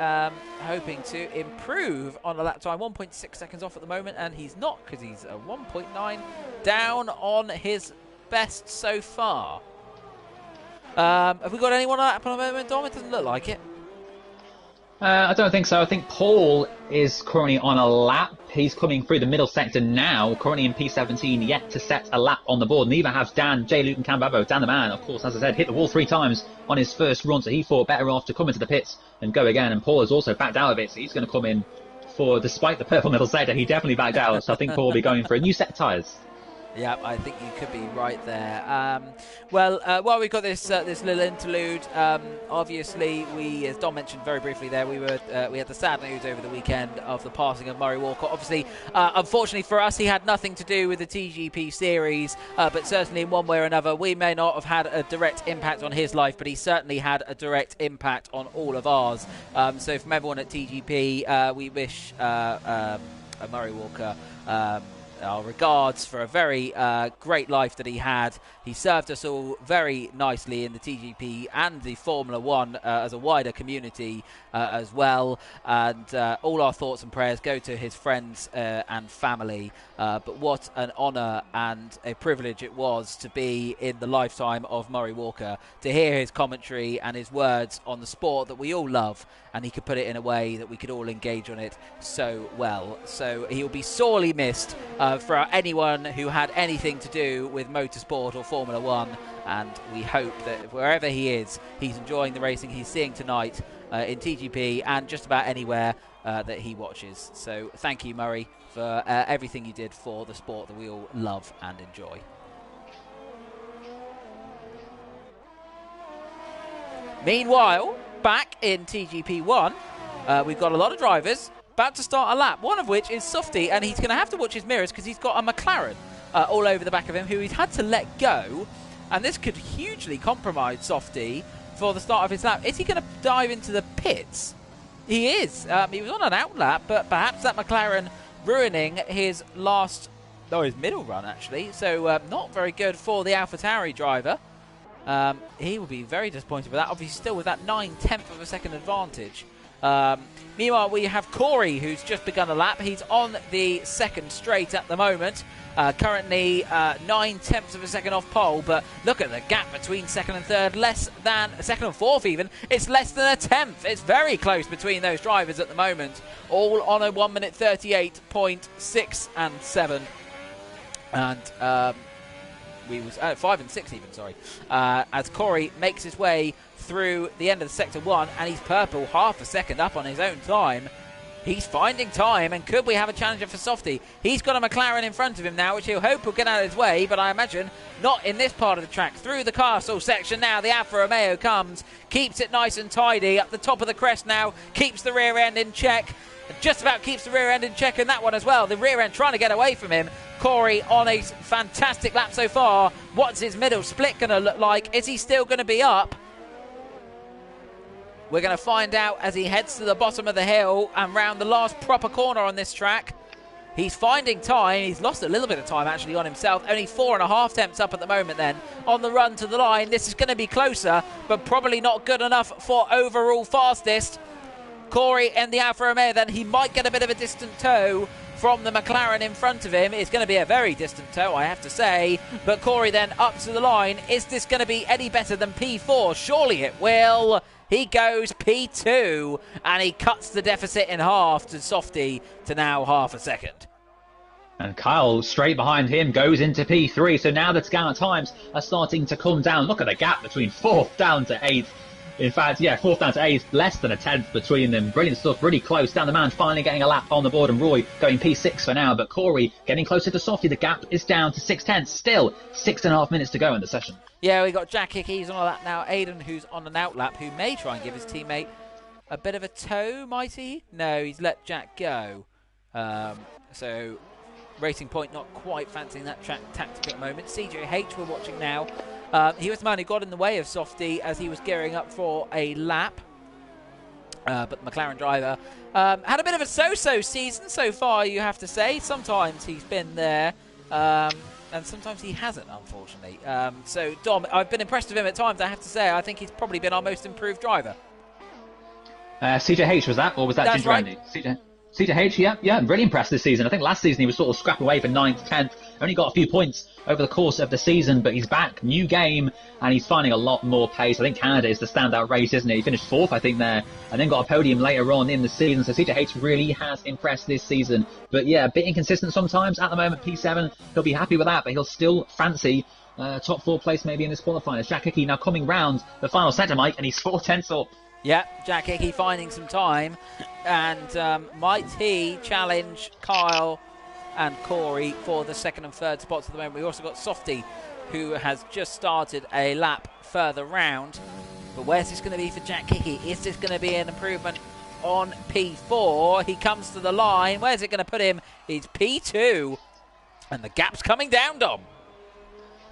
hoping to improve on a lap time. 1.6 seconds off at the moment, and he's not, because he's a 1.9 down on his best so far. Have we got anyone on that at the moment, Dom? It doesn't look like it. I don't think so. I think Paul is currently on a lap. He's coming through the middle sector now, currently in P17, yet to set a lap on the board. Neither has Dan, J. Luke and Cambabo. Dan the man, of course, as I said, hit the wall 3 times on his first run, so he thought better off to come into the pits and go again. And Paul has also backed out of it, so he's going to come in for, despite the purple middle sector, he definitely backed out. So I think Paul will be going for a new set of tyres. Yeah, I think you could be right there. While we've got this little interlude, obviously we, as Dom mentioned very briefly there, we had the sad news over the weekend of the passing of Murray Walker. Obviously, unfortunately for us, he had nothing to do with the TGP series, but certainly in one way or another, we may not have had a direct impact on his life, but he certainly had a direct impact on all of ours. So from everyone at TGP, we wish Murray Walker our regards for a very great life that he had. He served us all very nicely in the TGP and the Formula One as a wider community as well. And all our thoughts and prayers go to his friends and family. But what an honour and a privilege it was to be in the lifetime of Murray Walker, to hear his commentary and his words on the sport that we all love, and he could put it in a way that we could all engage on it so well. So he'll be sorely missed for anyone who had anything to do with motorsport or Formula One, and we hope that wherever he is, he's enjoying the racing he's seeing tonight in TGP and just about anywhere that he watches. So thank you, Murray, for everything you did for the sport that we all love and enjoy. Meanwhile, back in TGP1, we've got a lot of drivers about to start a lap, one of which is Softy, and he's going to have to watch his mirrors because he's got a McLaren all over the back of him, who he's had to let go, and this could hugely compromise Softy for the start of his lap. Is he going to dive into the pits? He is. He was on an out lap, but perhaps that McLaren ruining his his middle run, actually. So not very good for the AlphaTauri driver. He will be very disappointed with that. Obviously, still with that 9/10 of a second advantage. Meanwhile, we have Corey, who's just begun a lap. He's on the second straight at the moment. Currently 9/10 of a second off pole, but look at the gap between second and third, less than second and fourth even. It's less than a tenth. It's very close between those drivers at the moment, all on a 1 minute 38.6 and 7. And we was 5 and 6 even, sorry. As Corey makes his way through the end of the sector 1, and he's purple half a second up on his own time. He's finding time, and could we have a challenger for Softy? He's got a McLaren in front of him now, which he'll hope will get out of his way, but I imagine not in this part of the track. Through the castle section now, the Alfa Romeo comes, keeps it nice and tidy, up the top of the crest now, keeps the rear end in check, just about keeps the rear end in check in that one as well. The rear end trying to get away from him. Corey on a fantastic lap so far. What's his middle split going to look like? Is he still going to be up? We're going to find out as he heads to the bottom of the hill and round the last proper corner on this track. He's finding time. He's lost a little bit of time actually on himself. Only 4.5 tenths up at the moment then on the run to the line. This is going to be closer, but probably not good enough for overall fastest. Corey and the Alfa Romeo, then he might get a bit of a distant tow from the McLaren in front of him. It's going to be a very distant tow, I have to say. But Corey then up to the line. Is this going to be any better than P4? Surely it will. He goes P2, and he cuts the deficit in half to Softy to now half a second. And Kyle, straight behind him, goes into P3. So now the times are starting to come down. Look at the gap between 4th down to 8th. In fact, yeah, 4th down to 8th, less than a 10th between them. Brilliant stuff, really close. Down the man, finally getting a lap on the board, and Roy going P6 for now. But Corey getting closer to Softy. The gap is down to 6/10. Still 6.5 minutes to go in the session. Yeah, we got Jack Hickey, he's on a lap now. Aiden, who's on an out lap, who may try and give his teammate a bit of a tow, might he? No, he's let Jack go. So Racing Point not quite fancying that track tactic at the moment. CJH we're watching now. He was the man who got in the way of Softy as he was gearing up for a lap. But the McLaren driver had a bit of a so-so season so far, you have to say. Sometimes he's been there, and sometimes he hasn't, unfortunately. So, Dom, I've been impressed with him at times, I have to say. I think he's probably been our most improved driver. CJH was that, or was that Ginger right. Andy? CJH, yeah, really impressed this season. I think last season he was sort of scrapping away for 9th, 10th. Only got a few points over the course of the season, but he's back, new game, and he's finding a lot more pace. I think Canada is the standout race, isn't it? He finished 4th, I think, there, and then got a podium later on in the season. So CJH really has impressed this season. But yeah, a bit inconsistent sometimes. At the moment, P7, he'll be happy with that, but he'll still fancy top 4 place maybe in this qualifying. It's Jack Hickey now coming round the final sector, Mike, and he's 4/10 up. Yeah, Jack Hickey finding some time. And might he challenge Kyle and Corey for the 2nd and 3rd spots at the moment. We also got Softy, who has just started a lap further round. But where's this going to be for Jack Hickey? Is this going to be an improvement on P4? He comes to the line. Where's it going to put him? He's P2. And the gap's coming down, Dom.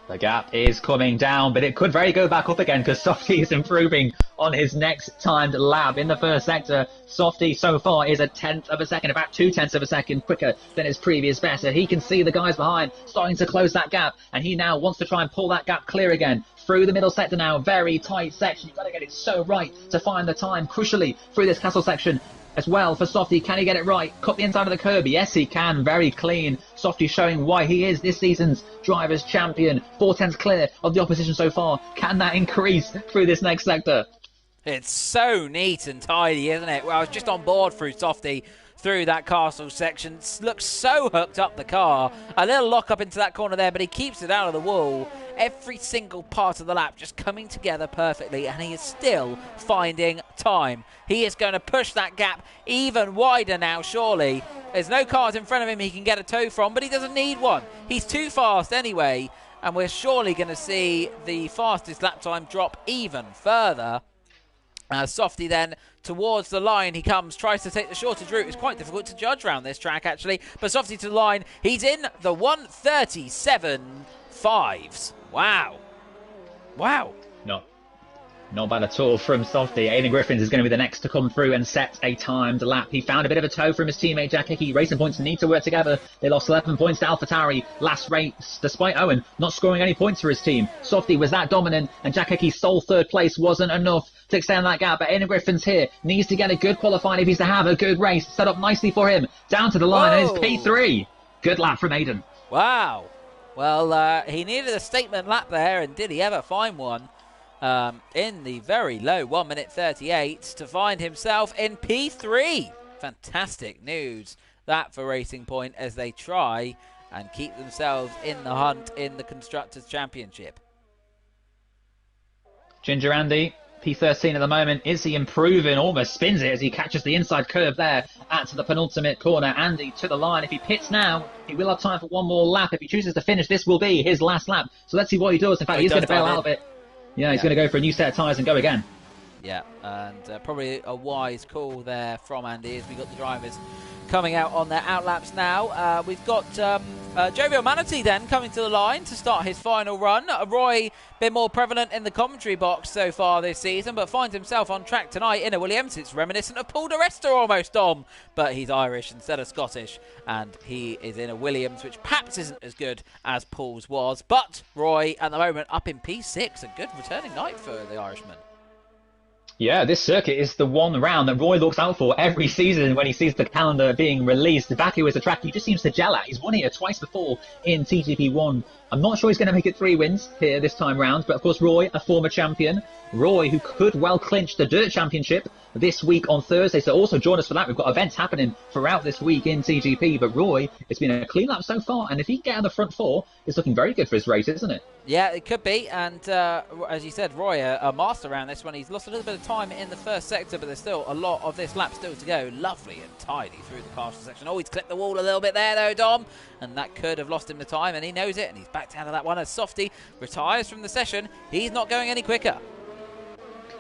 The gap is coming down, but it could very go back up again because Softy is improving on his next timed lap in the first sector. Softy so far is 1/10 of a second, about 2/10 of a second quicker than his previous best. So he can see the guys behind starting to close that gap, and he now wants to try and pull that gap clear again. Through the middle sector now, very tight section. You've got to get it so right to find the time crucially through this castle section. As well for Softy, can he get it right? Cut the inside of the curb. Yes, he can. Very clean. Softy showing why he is this season's driver's champion. 4/10 clear of the opposition so far. Can that increase through this next sector? It's so neat and tidy, isn't it? Well, I was just on board through Softy through that castle section. Looks so hooked up, the car. A little lock up into that corner there, but he keeps it out of the wall. Every single part of the lap just coming together perfectly, and he is still finding time. He is going to push that gap even wider now, surely. There's no cars in front of him he can get a tow from, but he doesn't need one. He's too fast anyway, and we're surely going to see the fastest lap time drop even further. Softy then towards the line he comes, tries to take the shortest route. It's quite difficult to judge around this track actually, but Softy to the line. He's in the 1:37.5s. Wow. Not bad at all from Softy. Aidan Griffins is going to be the next to come through and set a timed lap. He found a bit of a tow from his teammate Jack Hickey. Racing Points need to work together. They lost 11 points to AlphaTauri last race, despite Owen not scoring any points for his team. Softy was that dominant, and Jack Hickey's sole 3rd place wasn't enough to extend that gap. But Aidan Griffins here needs to get a good qualifying if he's to have a good race. Set up nicely for him. Down to the line, and it's P3. Good lap from Aidan. Wow. Well, he needed a statement lap there, and did he ever find one? In the very low 1:38 to find himself in P3. Fantastic news that for Racing Point as they try and keep themselves in the hunt in the Constructors' Championship. Ginger Andy, P13 at the moment. Is he improving? Almost spins it as he catches the inside curve there at the penultimate corner. Andy to the line. If he pits now, he will have time for one more lap. If he chooses to finish, this will be his last lap. So let's see what he does. In fact, he's going to bail out of it. Yeah, he's going to go for a new set of tyres and go again. Yeah, and probably a wise call there from Andy as we got the drivers coming out on their outlaps now. We've got Jovial Manatee then coming to the line to start his final run. Roy, been more prevalent in the commentary box so far this season, but finds himself on track tonight in a Williams. It's reminiscent of Paul de Resta almost, Dom, but he's Irish instead of Scottish, and he is in a Williams, which perhaps isn't as good as Paul's was. But Roy, at the moment, up in P6, a good returning night for the Irishman. Yeah, this circuit is the one round that Roy looks out for every season when he sees the calendar being released. Baku is a track he just seems to gel at. He's won here twice before in TGP1. I'm not sure he's going to make it 3 wins here this time round, but of course Roy, a former champion. Roy, who could well clinch the Dirt Championship this week on Thursday, so also join us for that. We've got events happening throughout this week in TGP, but Roy, it's been a clean lap so far, and if he can get out of the front 4, it's looking very good for his race, isn't it? Yeah, it could be, and as you said, Roy, a master around this one. He's lost a little bit of time in the first sector, but there's still a lot of this lap still to go. Lovely and tidy through the castle section. Oh, he's clipped the wall a little bit there, though, Dom, and that could have lost him the time, and he knows it, and he's backed out of that one as Softy retires from the session. He's not going any quicker.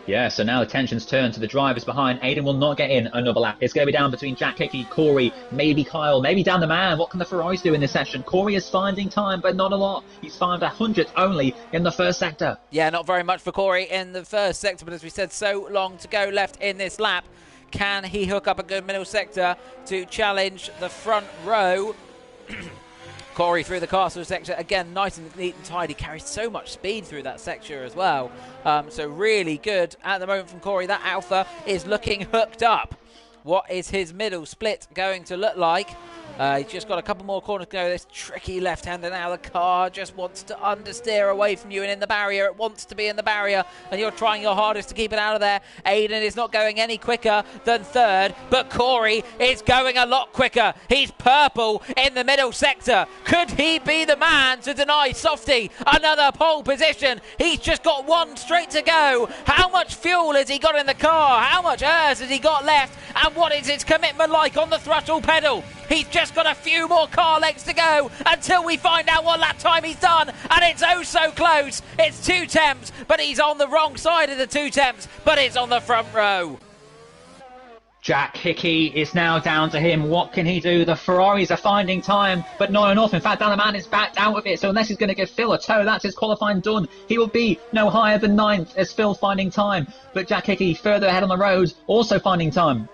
Yeah, so now the tension's turned to the drivers behind. Aiden will not get in another lap. It's going to be down between Jack Hickey, Corey, maybe Kyle, maybe Dan the Man. What can the Ferraris do in this session? Corey is finding time, but not a lot. He's found 100th only in the first sector. Yeah, not very much for Corey in the first sector, but as we said, so long to go left in this lap. Can he hook up a good middle sector to challenge the front row? Corey through the castle sector, again, nice and neat and tidy, carries so much speed through that sector as well. So really good at the moment from Corey. That Alpha is looking hooked up. What is his middle split going to look like? He's just got a couple more corners to go. This tricky left-hander now. The car just wants to understeer away from you and in the barrier. It wants to be in the barrier, and you're trying your hardest to keep it out of there. Aiden is not going any quicker than third, but Corey is going a lot quicker. He's purple in the middle sector. Could he be the man to deny Softy another pole position? He's just got one straight to go. How much fuel has he got in the car? How much airs has he got left? And what is his commitment like on the throttle pedal? He's just got a few more car legs to go until we find out what lap time he's done. And it's oh so close. It's 2 temps, but he's on the wrong side of the 2 temps, but it's on the front row. Jack Hickey is now down to him. What can he do? The Ferraris are finding time, but not enough. In fact, Dan the Man is backed out of it, so unless he's going to give Phil a tow, that's his qualifying done. He will be no higher than 9th as Phil finding time. But Jack Hickey further ahead on the road, also finding time.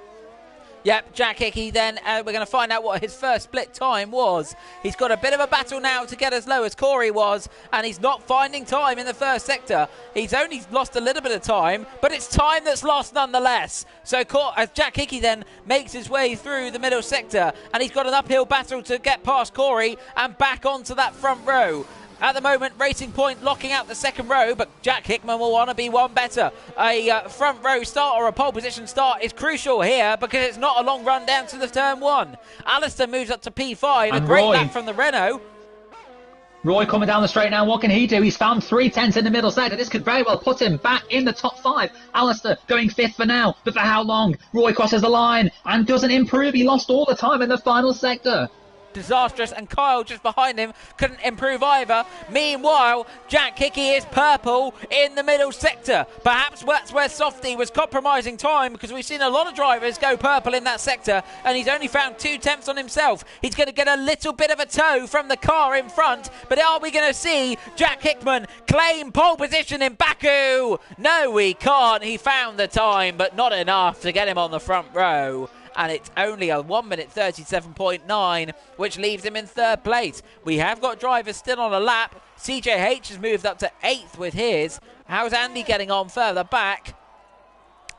Yep, Jack Hickey then, we're going to find out what his first split time was. He's got a bit of a battle now to get as low as Corey was, and he's not finding time in the first sector. He's only lost a little bit of time, but it's time that's lost nonetheless. So as Jack Hickey then makes his way through the middle sector, and he's got an uphill battle to get past Corey and back onto that front row. At the moment, Racing Point locking out the second row, but Jack Hickman will want to be one better. A front row start or a pole position start is crucial here because it's not a long run down to the turn 1. Alistair moves up to P5, and a great Roy, lap from the Renault. Roy coming down the straight now. What can he do? He's found 3 tenths in the middle sector. This could very well put him back in the top 5. Alistair going 5th for now, but for how long? Roy crosses the line and doesn't improve. He lost all the time in the final sector. Disastrous, and Kyle just behind him couldn't improve either. Meanwhile, Jack Hickey is purple in the middle sector. Perhaps that's where Softy was compromising time, because we've seen a lot of drivers go purple in that sector, and he's only found 2 temps on himself. He's going to get a little bit of a tow from the car in front, but are we going to see Jack Hickman claim pole position in Baku? No, we can't. He found the time, but not enough to get him on the front row. And it's only a 1 minute 37.9, which leaves him in 3rd place. We have got drivers still on a lap. CJH has moved up to 8th with his. How's Andy getting on further back?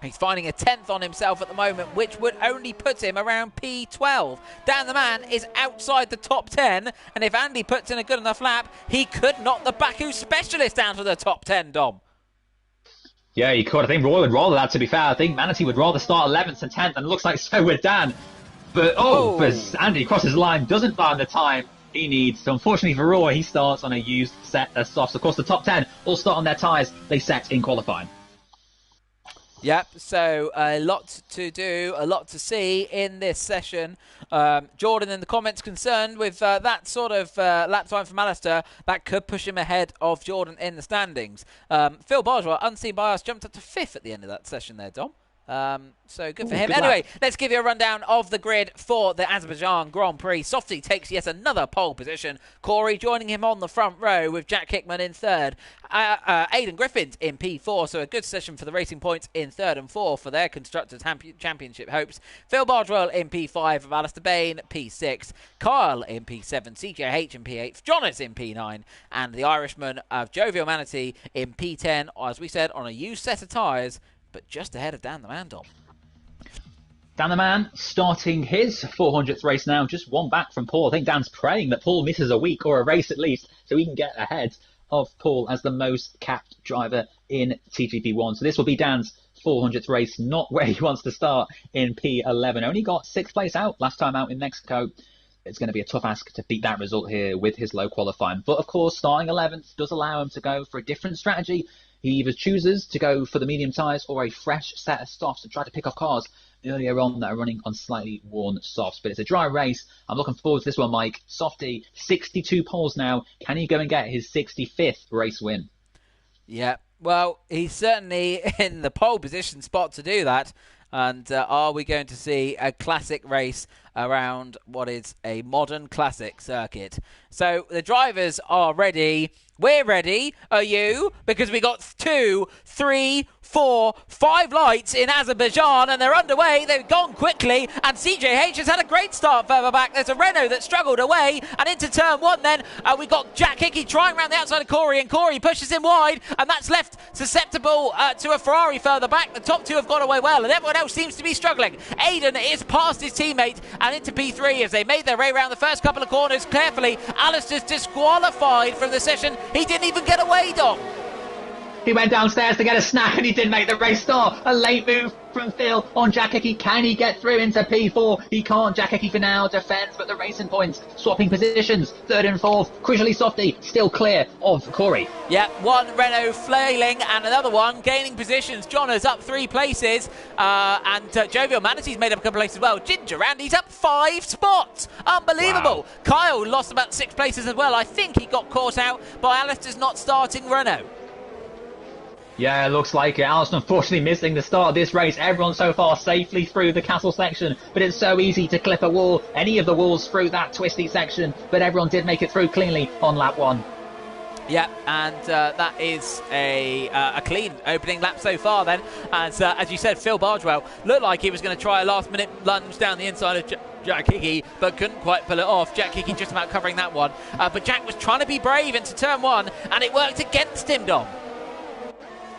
He's finding a 10th on himself at the moment, which would only put him around P12. Dan the Man is outside the top 10, and if Andy puts in a good enough lap, he could knock the Baku Specialist down to the top 10, Dom. Yeah, he could. I think Roy would rather that, to be fair. I think Manatee would rather start 11th and 10th, and it looks like so would Dan. But, but Andy crosses the line, doesn't find the time he needs. So unfortunately for Roy, he starts on a used set of softs. Of course, the top 10 all start on their tyres they set in qualifying. Yep, so a lot to do, a lot to see in this session. Jordan in the comments concerned with that sort of lap time from Alistair, that could push him ahead of Jordan in the standings. Phil Boswell, unseen by us, jumped up to 5th at the end of that session there, Dom. So good for him. Anyway, let's give you a rundown of the grid for the Azerbaijan Grand Prix. Softy takes yet another pole position. Corey joining him on the front row with Jack Hickman in 3rd. Aidan Griffins in P4, so a good session for the Racing Points in 3rd and 4th for their Constructors Championship hopes. Phil Bardwell in P5 of Alistair Bain, P6. Kyle in P7, CJH in P8, Jonas in P9, and the Irishman of Jovial Manatee in P10, as we said, on a used set of tyres but just ahead of Dan the Man, Dom. Dan the Man starting his 400th race now, just one back from Paul. I think Dan's praying that Paul misses a week or a race at least so he can get ahead of Paul as the most capped driver in TGP1. So this will be Dan's 400th race, not where he wants to start in P11. Only got 6th place out last time out in Mexico. It's going to be a tough ask to beat that result here with his low qualifying. But of course, starting 11th does allow him to go for a different strategy. He either chooses to go for the medium tyres or a fresh set of softs to try to pick off cars earlier on that are running on slightly worn softs. But it's a dry race. I'm looking forward to this one, Mike. Softy, 62 poles now. Can he go and get his 65th race win? Yeah, well, he's certainly in the pole position spot to do that. And are we going to see a classic race around what is a modern classic circuit? So the drivers are ready. We're ready. Are you? Because we got 2, 3, 4, 5 lights in Azerbaijan and they're underway. They've gone quickly and CJH has had a great start further back. There's a Renault that struggled away and into turn 1 then. We got Jack Hickey trying around the outside of Corey and Corey pushes him wide and that's left susceptible to a Ferrari further back. The top 2 have gone away well and everyone else seems to be struggling. Aiden is past his teammate and into P3 as they made their way around the first couple of corners carefully. Alistair's disqualified from the session. He didn't even get away, Dom. He went downstairs to get a snack and he didn't make the race start. A late move from Phil on Jack Hickey. Can he get through into P4? He can't. Jack Hickey for now defends, but the racing points swapping positions. 3rd and 4th. Crucially, Softy still clear of Corey. Yeah, one Renault flailing and another one gaining positions. Johnner's up 3 places and Jovial Manatee's made up a couple of places as well. Ginger Andy's up 5 spots. Unbelievable. Wow. Kyle lost about 6 places as well. I think he got caught out by Alistair's not starting Renault. Yeah, it looks like it. Alistair unfortunately missing the start of this race. Everyone so far safely through the castle section, but it's so easy to clip a wall, any of the walls through that twisty section, but everyone did make it through cleanly on lap 1. Yeah, and that is a clean opening lap so far then. As you said, Phil Bargewell looked like he was going to try a last-minute lunge down the inside of Jack Hickey, but couldn't quite pull it off. Jack Hickey just about covering that one. But Jack was trying to be brave into turn 1, and it worked against him, Dom.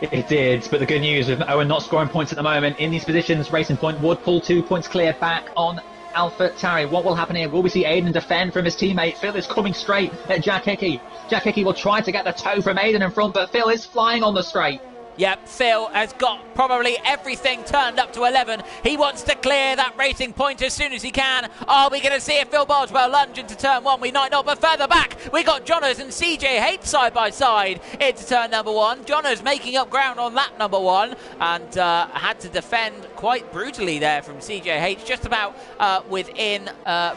It did, but the good news with Owen not scoring points at the moment, in these positions, Racing Point would pull 2 points clear back on AlphaTauri. What will happen here? Will we see Aiden defend from his teammate? Phil is coming straight at Jack Hickey. Jack Hickey will try to get the toe from Aiden in front, but Phil is flying on the straight. Yep, Phil has got probably everything turned up to 11. He wants to clear that Racing Point as soon as he can. Are we going to see a Phil Bargewell lunge into turn 1? We might not, but further back, we got Johners and CJH side by side into turn number 1. Johners making up ground on lap number 1 and had to defend quite brutally there from CJH, just about within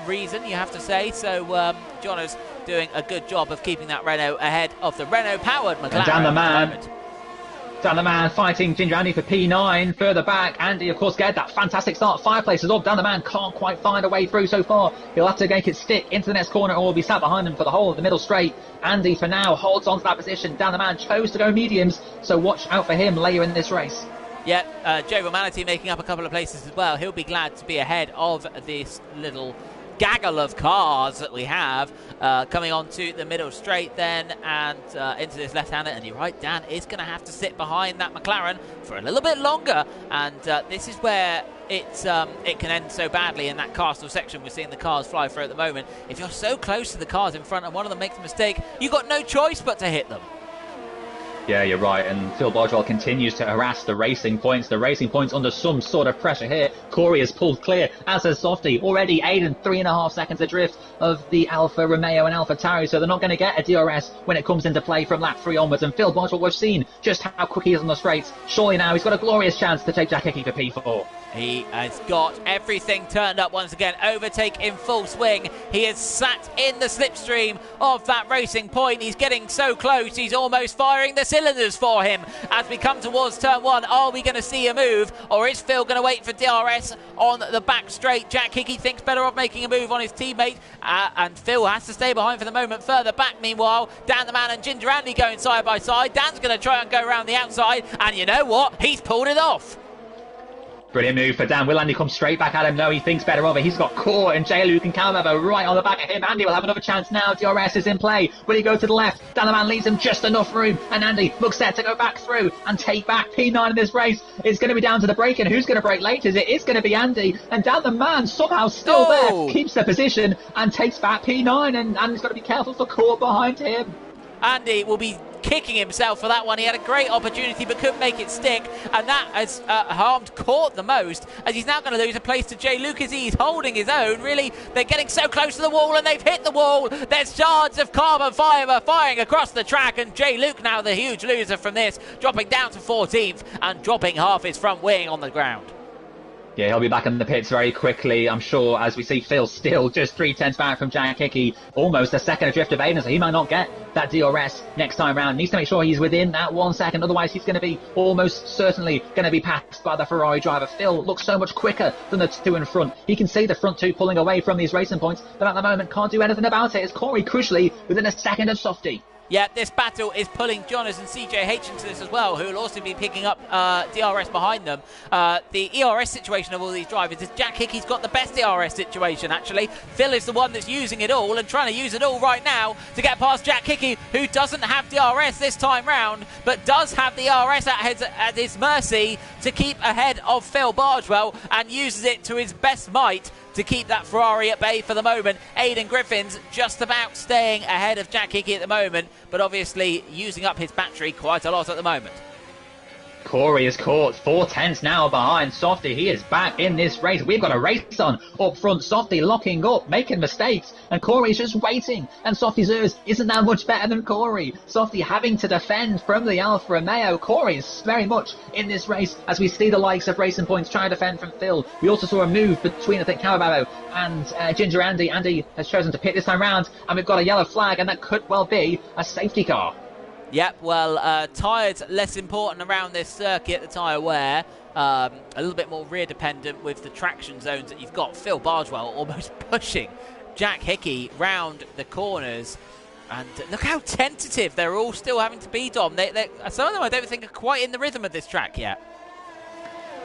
reason, you have to say. So Johners doing a good job of keeping that Renault ahead of the Renault-powered McLaren. Down the man. Dan the Man fighting Ginger Andy for P9. Further back, Andy, of course, get that fantastic start. 5 places up. Dan the Man can't quite find a way through so far. He'll have to make it stick into the next corner or will be sat behind him for the whole of the middle straight. Andy, for now, holds on to that position. Dan the Man chose to go mediums, so watch out for him later in this race. Yeah, Jovial Manatee making up a couple of places as well. He'll be glad to be ahead of this little gaggle of cars that we have coming onto the middle straight then and into this left-hander. And you're right, Dan is going to have to sit behind that McLaren for a little bit longer, and this is where it can end so badly in that castle section. We're seeing the cars fly through at the moment. If you're so close to the cars in front and one of them makes a mistake, you've got no choice but to hit them. Yeah, you're right, and Phil Bargewell continues to harass the Racing Points. The Racing Points under some sort of pressure here. Corey has pulled clear, as has Softy. Already Aiden 3.5 seconds adrift of the Alfa Romeo and AlphaTauri, so they're not going to get a DRS when it comes into play from lap 3 onwards. And Phil Bargewell, we've seen just how quick he is on the straights. Surely now he's got a glorious chance to take Jack Hickey for P4. He has got everything turned up once again. Overtake in full swing. He is sat in the slipstream of that Racing Point. He's getting so close. He's almost firing the cylinders for him. As we come towards turn 1, are we going to see a move? Or is Phil going to wait for DRS on the back straight? Jack Hickey thinks better of making a move on his teammate. And Phil has to stay behind for the moment. Further back, meanwhile, Dan the Man and Ginger Andy going side by side. Dan's going to try and go around the outside. And you know what? He's pulled it off. Brilliant move for Dan. Will Andy come straight back at him? No, he thinks better of it. He's got Core and J-Luke and Calmavo right on the back of him. Andy will have another chance now. DRS is in play. Will he go to the left? Dan the Man leaves him just enough room. And Andy looks set to go back through and take back P9 in this race. It's going to be down to the break, and who's going to break late? It is going to be Andy. And Dan the Man somehow still there. Keeps the position and takes back P9. And Andy's got to be careful for Core behind him. Andy will be kicking himself for that one. He had a great opportunity but couldn't make it stick, and that has harmed Court the most, as he's now going to lose a place to Jay Lucas. He's holding his own. Really, they're getting so close to the wall, and they've hit the wall. There's shards of carbon fibre firing across the track, and Jay Luke now the huge loser from this, dropping down to 14th and dropping half his front wing on the ground. Yeah, he'll be back in the pits very quickly, I'm sure, as we see Phil still just 3/10 back from Jack Hickey, almost a second adrift of Aiden, so he might not get that DRS next time round. Needs to make sure he's within that 1 second, otherwise he's going to be almost certainly going to be passed by the Ferrari driver. Phil looks so much quicker than the two in front. He can see the front two pulling away from these racing points, but at the moment can't do anything about it. It's Corey crucially within a second of Softy. Yeah, this battle is pulling Jonas and CJH into this as well, who will also be picking up DRS behind them. The ERS situation of all these drivers is Jack Hickey's got the best DRS situation, actually. Phil is the one that's using it all and trying to use it all right now to get past Jack Hickey, who doesn't have DRS this time round, but does have the DRS at his mercy to keep ahead of Phil Bargewell, and uses it to his best might to keep that Ferrari at bay for the moment. Aidan Griffin's just about staying ahead of Jack Hickey at the moment, but obviously using up his battery quite a lot at the moment. Corey is caught 4/10 now behind Softy. He is back in this race. We've got a race on up front. Softy locking up, making mistakes, and Corey's just waiting. And Softy's Urs isn't that much better than Corey. Softy having to defend from the Alfa Romeo. Corey's very much in this race as we see the likes of Racing Points trying to defend from Phil. We also saw a move between, I think, Calabaro and Ginger Andy. Andy has chosen to pit this time round, and we've got a yellow flag, and that could well be a safety car. Yep, well, tyres less important around this circuit, the tyre wear. A little bit more rear dependent with the traction zones that you've got. Phil Bargewell almost pushing Jack Hickey round the corners. And look how tentative they're all still having to be, Dom. Some of them I don't think are quite in the rhythm of this track yet.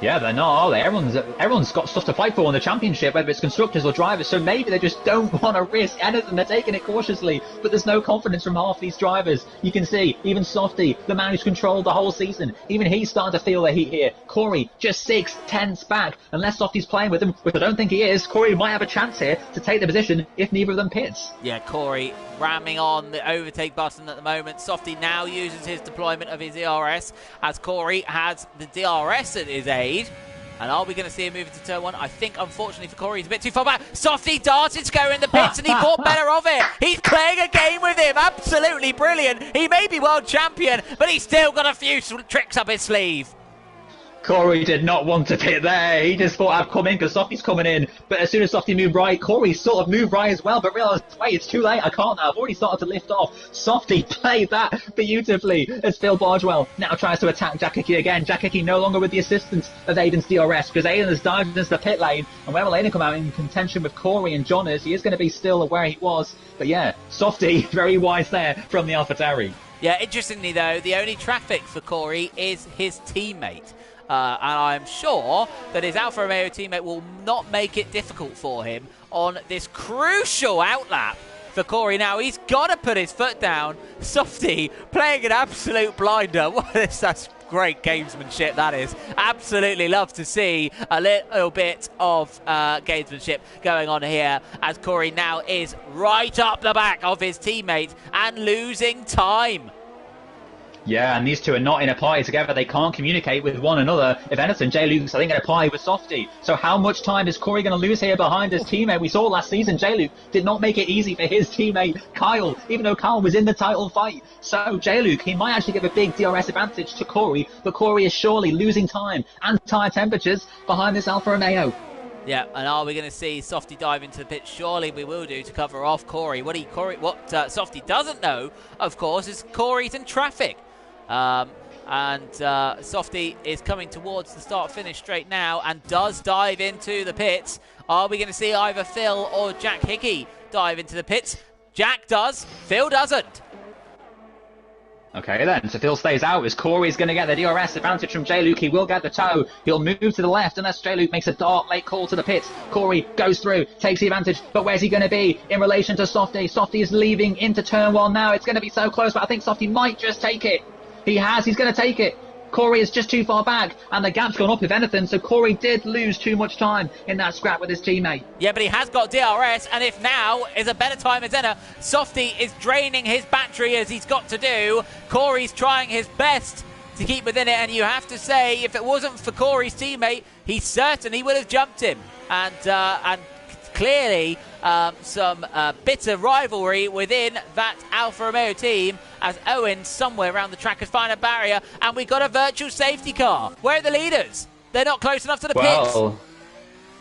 Yeah, they're not, are they? Everyone's got stuff to fight for in the championship, whether it's constructors or drivers, so maybe they just don't want to risk anything. They're taking it cautiously, but there's no confidence from half these drivers. You can see, even Softy, the man who's controlled the whole season, even he's starting to feel the heat here. Corey, just 6/10 back. Unless Softy's playing with him, which I don't think he is, Corey might have a chance here to take the position if neither of them pits. Yeah, Corey ramming on the overtake button at the moment. Softy now uses his deployment of his ERS, as Corey has the DRS at his aid. And are we going to see him move into turn one? I think, unfortunately for Corey, he's a bit too far back. Softy darted to go in the pits, and he thought better of it. He's playing a game with him. Absolutely brilliant. He may be world champion, but he's still got a few tricks up his sleeve. Corey did not want to pit there. He just thought I'd come in because Softy's coming in. But as soon as Softy moved right, Corey sort of moved right as well, but realised, wait, it's too late. I can't now. I've already started to lift off. Softy played that beautifully as Phil Bargewell now tries to attack Jack Hickey again. Jack Hickey no longer with the assistance of Aidan's DRS, because Aidan has dived into the pit lane. And where will Aidan come out in contention with Corey and Jonas? He is going to be still where he was. But yeah, Softy, very wise there from the AlphaTauri. Yeah, interestingly though, the only traffic for Corey is his teammate. And I'm sure that his Alfa Romeo teammate will not make it difficult for him on this crucial outlap for Corey. Now, he's got to put his foot down. Softy playing an absolute blinder. That's great gamesmanship, that is. Absolutely love to see a little bit of gamesmanship going on here, as Corey now is right up the back of his teammate and losing time. Yeah, and these two are not in a party together. They can't communicate with one another. If anything, Jay Luke's, I think, in a party with Softy. So how much time is Corey going to lose here behind his teammate? We saw last season Jay Luke did not make it easy for his teammate Kyle, even though Kyle was in the title fight. So Jay Luke, he might actually give a big DRS advantage to Corey, but Corey is surely losing time and tyre temperatures behind this Alfa Romeo. Yeah, and are we going to see Softy dive into the pit? Surely we will do, to cover off Corey. What Softy doesn't know, of course, is Corey's in traffic. Softy is coming towards the start-finish straight now and does dive into the pits. Are we going to see either Phil or Jack Hickey dive into the pits? Jack does, Phil doesn't. Okay then, so Phil stays out as Corey's going to get the DRS advantage from J-Luke. He will get the toe. He'll move to the left unless J-Luke makes a dark late call to the pits. Corey goes through, takes the advantage, but where's he going to be in relation to Softy? Softy is leaving into turn 1 now. It's going to be so close, but I think Softy might just take it. He's going to take it. Corey is just too far back, and the gap's gone up if anything, so Corey did lose too much time in that scrap with his teammate. Yeah, but he has got DRS, and if now is a better time as ever, Softy is draining his battery as he's got to do. Corey's trying his best to keep within it, and you have to say, if it wasn't for Corey's teammate, he certainly would have jumped him. And clearly some bitter rivalry within that Alfa Romeo team, as Owen somewhere around the track has found a barrier, and we got a virtual safety car. Where are the leaders? They're not close enough to the pits.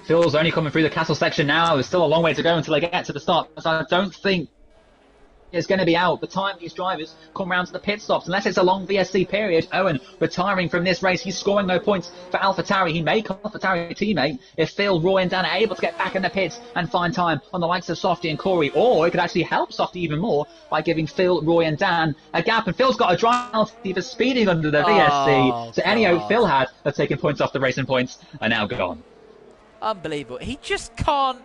Phil's only coming through the castle section now. There's still a long way to go until they get to the start, so I don't think it's going to be out. The time these drivers come round to the pit stops, unless it's a long VSC period. Owen retiring from this race. He's scoring no points for AlphaTauri. He may call AlphaTauri a teammate if Phil, Roy and Dan are able to get back in the pits and find time on the likes of Softy and Corey, or it could actually help Softy even more by giving Phil, Roy and Dan a gap. And Phil's got a dry penalty for speeding under the VSC, so any hope Phil had of taking points off the racing points are now gone. Unbelievable. He just can't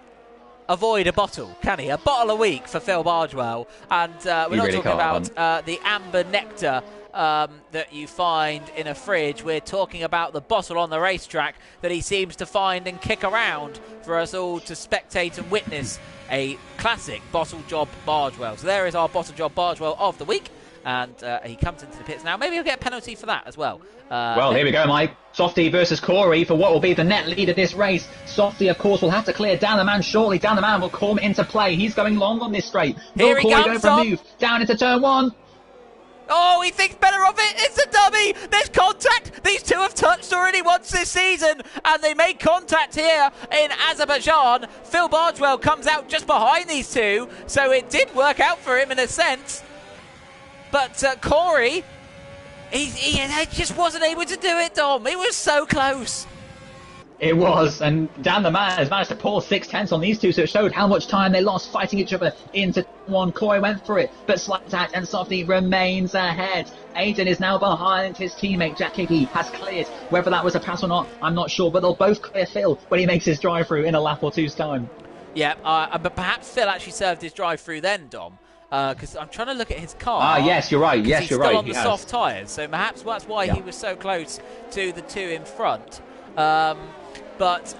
avoid a bottle, can he? A bottle a week for Phil Bargewell. And we're not talking about the amber nectar that you find in a fridge. We're talking about the bottle on the racetrack that he seems to find and kick around for us all to spectate and witness. A classic bottle job Bargewell. So there is our bottle job Bargewell of the week. And he comes into the pits now. Maybe he'll get a penalty for that as well. Well, here we go, Mike. Softy versus Corey for what will be the net lead of this race. Softy, of course, will have to clear down the man shortly. Down the man will come into play. He's going long on this straight. Here he comes, go for a move down into turn 1. Oh, he thinks better of it. It's a dummy. There's contact. These two have touched already once this season, and they made contact here in Azerbaijan. Phil Bargewell comes out just behind these two, so it did work out for him in a sense. But Corey, he just wasn't able to do it, Dom. He was so close. It was, and Dan the man has managed to pull 6/10 on these two, so it showed how much time they lost fighting each other into 1. Corey went for it, but Slacktack and Softy remains ahead. Aiden is now behind his teammate. Jack Hickey has cleared. Whether that was a pass or not, I'm not sure, but they'll both clear Phil when he makes his drive-through in a lap or two's time. Yeah, but perhaps Phil actually served his drive-through then, Dom. Because I'm trying to look at his car. Yes, you're right. Yes, you're right. He's still on the soft tyres, so perhaps that's why he was so close to the two in front. But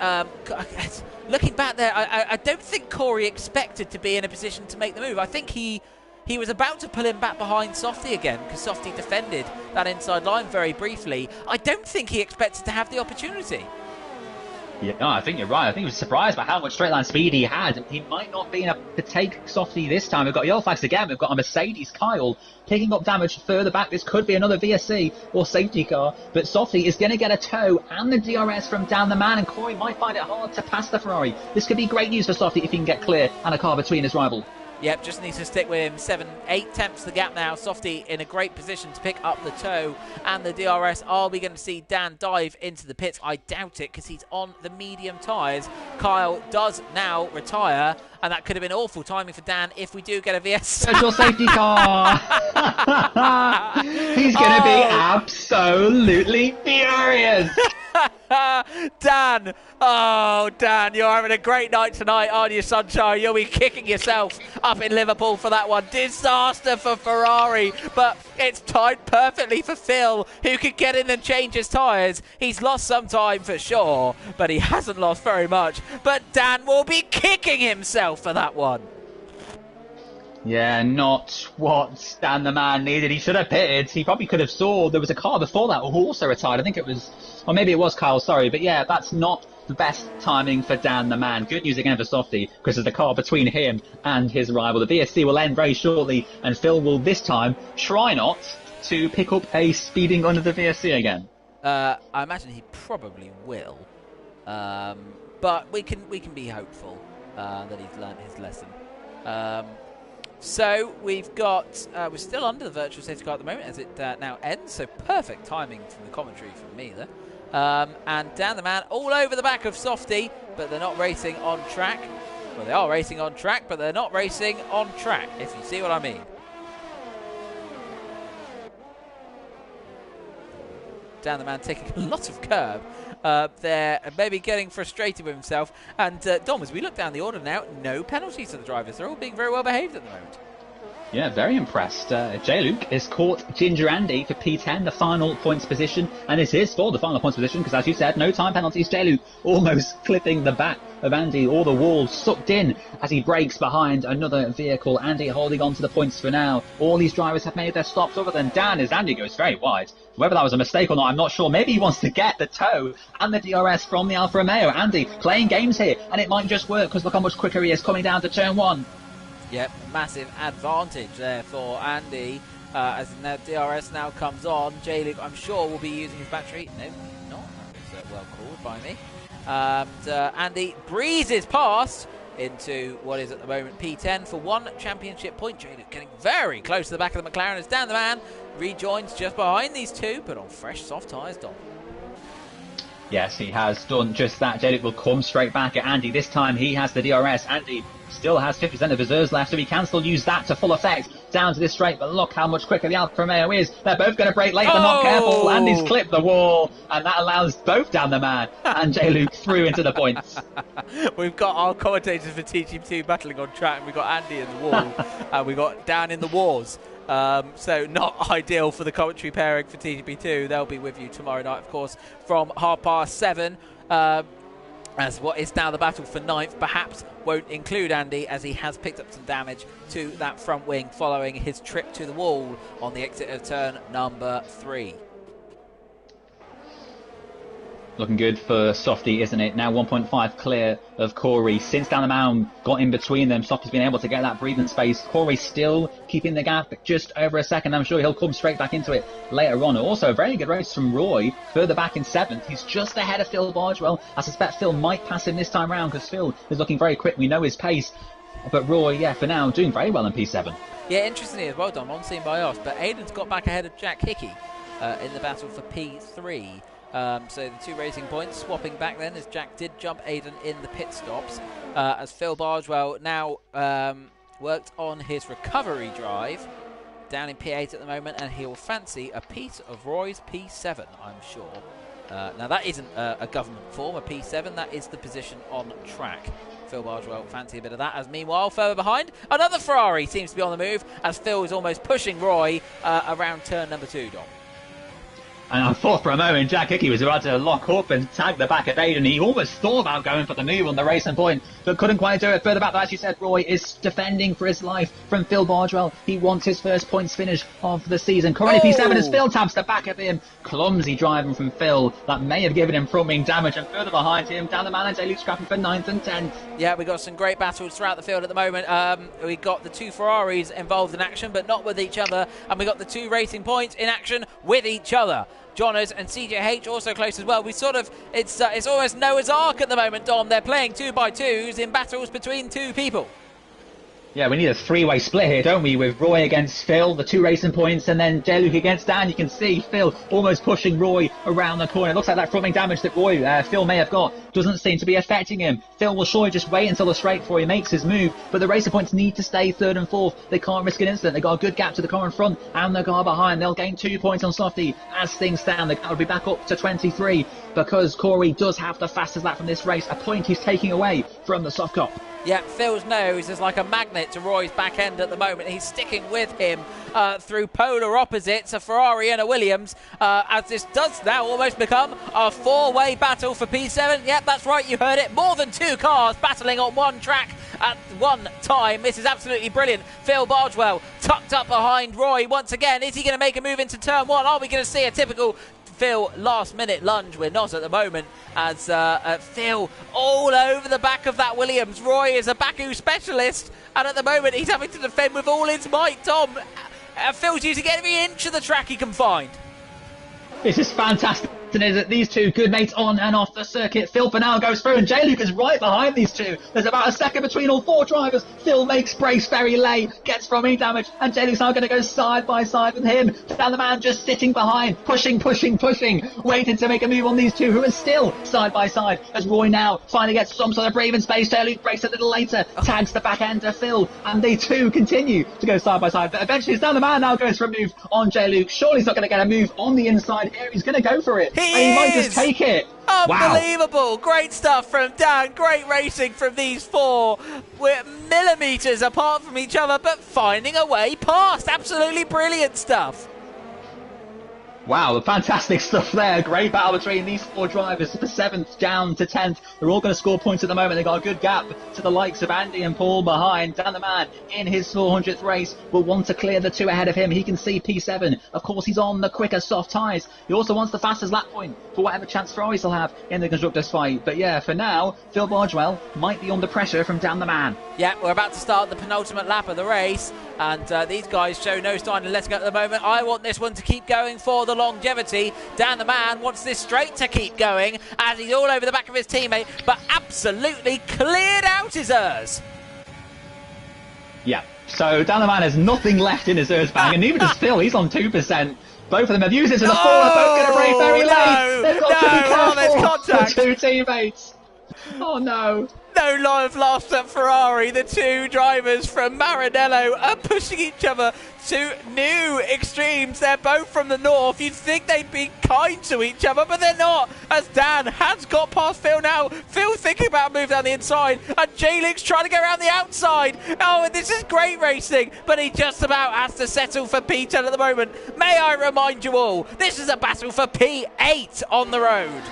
looking back there, I don't think Corey expected to be in a position to make the move. I think he was about to pull him back behind Softy again, because Softy defended that inside line very briefly. I don't think he expected to have the opportunity. Yeah, no, I think you're right. I think he was surprised by how much straight line speed he had. He might not be able to take Softy this time. We've got yellow flags again. We've got a Mercedes Kyle picking up damage further back. This could be another VSC or safety car, but Softy is going to get a tow and the DRS from down the man, and Corey might find it hard to pass the Ferrari. This could be great news for Softy if he can get clear and a car between his rival. Yep, just needs to stick with him. 7-8 tenths the gap now. Softy in a great position to pick up the tow and the DRS. Are we going to see Dan dive into the pits? I doubt it, because he's on the medium tyres. Kyle does now retire, and that could have been awful timing for Dan if we do get a VS. Special safety car! He's going to be absolutely furious! Dan, oh Dan, you're having a great night tonight, aren't you, Sunshine? You'll be kicking yourself up in Liverpool for that one. Disaster for Ferrari, but it's timed perfectly for Phil, who could get in and change his tyres. He's lost some time for sure, but he hasn't lost very much. But Dan will be kicking himself for that one. Yeah, not what Dan the man needed. He should have pitted. He probably could have saw there was a car before that who also retired. I think it was, or maybe it was Kyle, sorry. But yeah, that's not the best timing for Dan the man. Good news again for Softy, because there's a car between him and his rival. The VSC will end very shortly, and Phil will this time try not to pick up a speeding under the VSC again. I imagine he probably will. But we can be hopeful that he's learned his lesson. So we've got, we're still under the virtual safety car at the moment as it now ends, so perfect timing from the commentary from me there. And Dan the man all over the back of Softy, but they're not racing on track. Well, they are racing on track, but they're not racing on track, if you see what I mean. Down the man taking a lot of curb there, maybe getting frustrated with himself. And Dom, as we look down the order now, no penalties to the drivers. They're all being very well behaved at the moment. Yeah, very impressed. J-Luke has caught Ginger Andy for P10, the final points position, and this is for the final points position because, as you said, no time penalties. J-Luke almost clipping the back of Andy, all the wall sucked in as he breaks behind another vehicle. Andy holding on to the points for now. All these drivers have made their stops other than Dan as Andy goes very wide. Whether that was a mistake or not, I'm not sure. Maybe he wants to get the tow and the DRS from the Alfa Romeo. Andy playing games here, and it might just work because look how much quicker he is coming down to turn 1. Yep, massive advantage there for Andy as the DRS now comes on. J-Luke, I'm sure, will be using his battery. No, not. That was well called by me. And Andy breezes past into what is at the moment P10 for 1 championship point. J-Luke getting very close to the back of the McLaren as Dan the man rejoins just behind these two, but on fresh soft tyres, Dom. Yes, he has done just that. J-Luke will come straight back at Andy. This time he has the DRS. Andy still has 50% of reserves left, so he can still use that to full effect down to this straight. But look how much quicker the Alfa Romeo is. They're both going to brake late, but not careful. Andy's clipped the wall, and that allows both down the man and J-Luke through into the points. We've got our commentators for TGP2 battling on track, and we've got Andy in the wall, and we've got Dan in the wars. So not ideal for the commentary pairing for TGP2. They'll be with you tomorrow night, of course, from 7:30. As what is now the battle for 9th perhaps won't include Andy, as he has picked up some damage to that front wing following his trip to the wall on the exit of turn number 3. Looking good for Softy, isn't it? Now 1.5 clear of Corey. Since down the mound got in between them, Softy's been able to get that breathing space. Corey still keeping the gap just over a second. I'm sure he'll come straight back into it later on. Also, a very good race from Roy, further back in 7th. He's just ahead of Phil Bargewell. I suspect Phil might pass him this time round because Phil is looking very quick. We know his pace. But Roy, yeah, for now, doing very well in P7. Yeah, interestingly as well, Dom, on seen by us, but Aiden's got back ahead of Jack Hickey in the battle for P3. So the 2 racing points swapping back then as Jack did jump Aiden in the pit stops. As Phil Bargewell now worked on his recovery drive down in P8 at the moment, and he'll fancy a piece of Roy's P7, I'm sure. Now that isn't a government form, a P7, that is the position on track. Phil Bargewell fancy a bit of that, as meanwhile further behind another Ferrari seems to be on the move as Phil is almost pushing Roy around turn number 2, Dom. And I thought for a moment Jack Hickey was about to lock up and tag the back of Aiden. He almost thought about going for the move on the racing point, but couldn't quite do it. Further back, as you said, Roy is defending for his life from Phil Bargewell. He wants his first points finish of the season. Currently P7 as Phil taps the back of him. Clumsy driving from Phil. That may have given him front wing damage. And further behind him, down the man and J-Luke scrapping for 9th and 10th. Yeah, we've got some great battles throughout the field at the moment. We've got the 2 Ferraris involved in action, but not with each other. And we've got the 2 racing points in action with each other. Johners and CJH also close as well. We sort of, it's almost Noah's Ark at the moment, Dom. They're playing 2x2s in battles between 2 people. Yeah, we need a 3-way split here, don't we? With Roy against Phil, the 2 racing points, and then J-Luke against Dan. You can see Phil almost pushing Roy around the corner. It looks like that front wing damage that Phil may have got doesn't seem to be affecting him. Phil will surely just wait until the straight before he makes his move, but the racing points need to stay 3rd and 4th. They can't risk an incident. They've got a good gap to the car in front and the car behind. They'll gain 2 points on Softy. As things stand, the gap will be back up to 23 because Corey does have the fastest lap from this race, a point he's taking away from the soft cop. Yeah, Phil's nose is like a magnet to Roy's back end at the moment. He's sticking with him through polar opposites, a Ferrari and a Williams, as this does now almost become a 4-way battle for P7. Yep, that's right, you heard it. More than 2 cars battling on one track at one time. This is absolutely brilliant. Phil Bargewell tucked up behind Roy once again. Is he going to make a move into turn 1? Are we going to see a typical Phil last-minute lunge? We're not at the moment, as Phil all over the back of that Williams. Roy is a Baku specialist, and at the moment he's having to defend with all his might. Tom, Phil's using every inch of the track he can find. This is fantastic is that these two good mates on and off the circuit. Phil for now goes through, and J-Luke is right behind these two. There's about a second between all four drivers. Phil makes brace very late, gets from E damage, and J-Luke's now going to go side by side with him. Dan the man just sitting behind, pushing, waiting to make a move on these two who are still side by side, as Roy now finally gets some sort of breathing space. J-Luke breaks a little later, tags the back end of Phil, and they two continue to go side by side. But eventually Dan the man now goes for a move on J-Luke. Surely he's not going to get a move on the inside here. He's going to go for it. He might just take it. Unbelievable. Wow. Great stuff from Dan. Great racing from these four. We're millimetres apart from each other, but finding a way past. Absolutely brilliant stuff. Wow, fantastic stuff there. Great battle between these four drivers. The 7th down to 10th. They're all going to score points at the moment. They've got a good gap to the likes of Andy and Paul behind. Dan the man in his 400th race will want to clear the two ahead of him. He can see P7. Of course, he's on the quicker soft tyres. He also wants the fastest lap point for whatever chance Ferraris will have in the Constructors' fight. But yeah, for now, Phil Bargewell might be under pressure from Dan the man. Yeah, we're about to start the penultimate lap of the race. And these guys show no sign of letting up at the moment. I want this one to keep going for the longevity. Dan the man wants this straight to keep going as he's all over the back of his teammate, but absolutely cleared out his ERS. Yeah, so Dan the man has nothing left in his ERS bag, and neither does Phil. He's on 2%. Both of them have used it to the full. They're both going to brake very late. They've got to be careful. There's contact. The two teammates. Oh no. No life lost at Ferrari. The two drivers from Maranello are pushing each other to new extremes. They're both from the north. You'd think they'd be kind to each other, but they're not, as Dan has got past Phil now. Phil thinking about a move down the inside, and J-Luke's trying to go around the outside. Oh, and this is great racing, but he just about has to settle for P10 at the moment. May I remind you all, this is a battle for P8 on the road.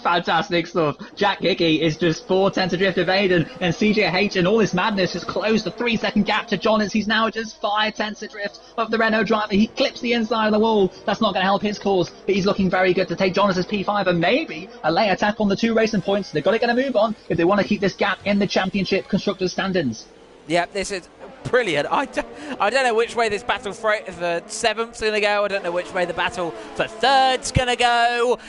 Fantastic stuff. Jack Hickey is just 4 tenths adrift of Aiden, and CJH and all this madness has closed the 3-second gap to John as he's now just 5 tenths adrift of the Renault driver. He clips the inside of the wall. That's not going to help his cause, but he's looking very good to take Jonas's P5 and maybe a late attack on the 2 racing points. They've got to get a move on if they want to keep this gap in the championship constructors standings. Yeah, this is brilliant. I don't know which way this battle for 7th's going to go. I don't know which way the battle for 3rd's going to go.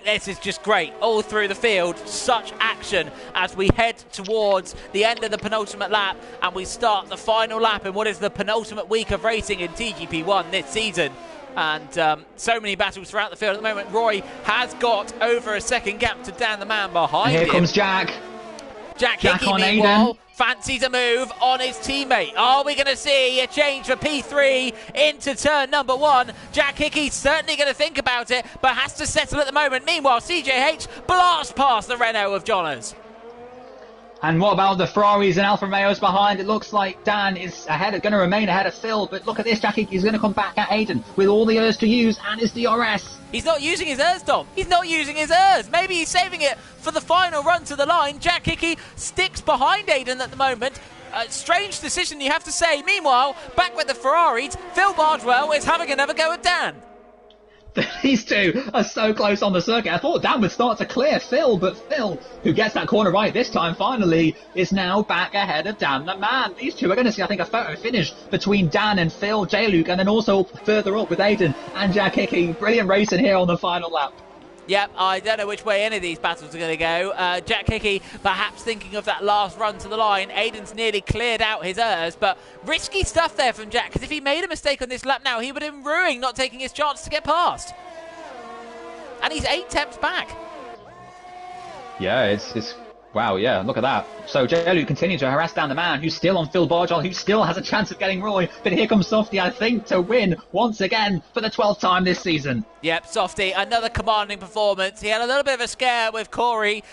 This is just great all through the field. Such action as we head towards the end of the penultimate lap and we start the final lap in what is the penultimate week of racing in TGP1 this season. And so many battles throughout the field at the moment. Roy has got over a second gap to Dan the man behind him. Here comes Jack. Jack Hickey, meanwhile, fancies a move on his teammate. Are we going to see a change for P3 into turn number 1? Jack Hickey's certainly going to think about it, but has to settle at the moment. Meanwhile, CJH blasts past the Renault of Jonas. And what about the Ferraris and Alfa Romeos behind? It looks like Dan is going to remain ahead of Phil, but look at this, Jack Hickey's going to come back at Aiden with all the ERS to use and his DRS. He's not using his ERS, Dom. He's not using his ERS. Maybe he's saving it for the final run to the line. Jack Hickey sticks behind Aiden at the moment. A strange decision, you have to say. Meanwhile, back with the Ferraris, Phil Bardwell is having another go at Dan. These two are so close on the circuit. I thought Dan would start to clear Phil, but Phil, who gets that corner right this time finally, is now back ahead of Dan the man. These two are going to see, I think, a photo finish between Dan and Phil, J-Luke, and then also further up with Aiden and Jack Hickey. Brilliant racing here on the final lap. Yep, I don't know which way any of these battles are going to go. Jack Hickey perhaps thinking of that last run to the line. Aiden's nearly cleared out his ERS, but risky stuff there from Jack, because if he made a mistake on this lap now, he would have been ruining not taking his chance to get past. And he's 8 temps back. Yeah, it's wow, yeah, look at that. So J-Luke continues to harass down the man, who's still on Phil Bargewell, who still has a chance of getting Roy. But here comes Softy, I think, to win once again for the 12th time this season. Yep, Softy, another commanding performance. He had a little bit of a scare with Corey,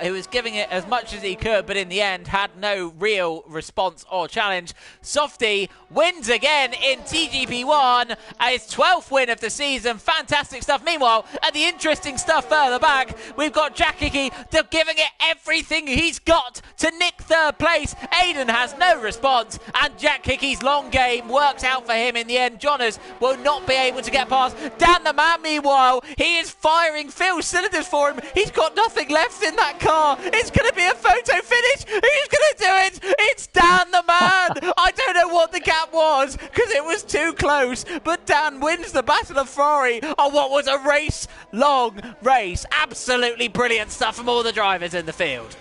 who was giving it as much as he could, but in the end had no real response or challenge. Softy wins again in TGP1, his 12th win of the season. Fantastic stuff. Meanwhile, at the interesting stuff further back, we've got Jack Hickey giving it everything he's got to nick 3rd place. Aiden has no response, and Jack Hickey's long game works out for him in the end. Jonas will not be able to get past. Dan the man, meanwhile, he is firing Phil's cylinders for him. He's got nothing left in that car. It's going to be a photo finish. Who's going to do it? It's Dan the man. I don't know know what the gap was because it was too close, but Dan wins the Battle of Ferrari on what was a race-long race. Absolutely brilliant stuff from all the drivers in the field.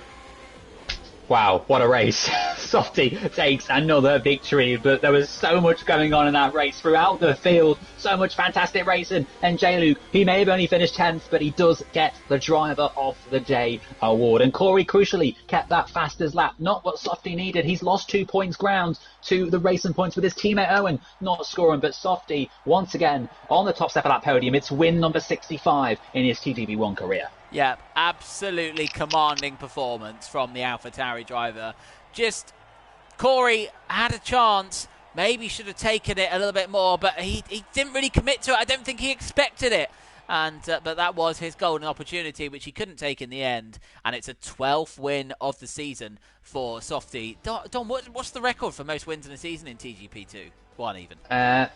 Wow, what a race. Softy takes another victory, but there was so much going on in that race throughout the field. So much fantastic racing. And J-Luke, he may have only finished 10th, but he does get the Driver of the Day award. And Corey, crucially, kept that fastest lap. Not what Softy needed. He's lost 2 points ground to the racing points with his teammate Owen not scoring. But Softy, once again, on the top step of that podium. It's win number 65 in his TGP1 career. Yeah, absolutely commanding performance from the AlphaTauri driver. Just, Corey had a chance, maybe should have taken it a little bit more, but he didn't really commit to it. I don't think he expected it. And but that was his golden opportunity, which he couldn't take in the end. And it's a 12th win of the season for Softy. Dom, what's the record for most wins in a season in TGP2? One even.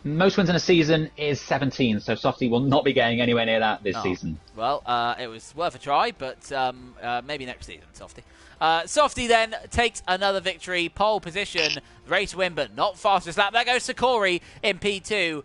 Most wins in a season is 17, so Softy will not be getting anywhere near that this season. Well, it was worth a try, but maybe next season, Softy. Softy then takes another victory, pole position, race win, but not fastest lap. That goes to Corey in P2.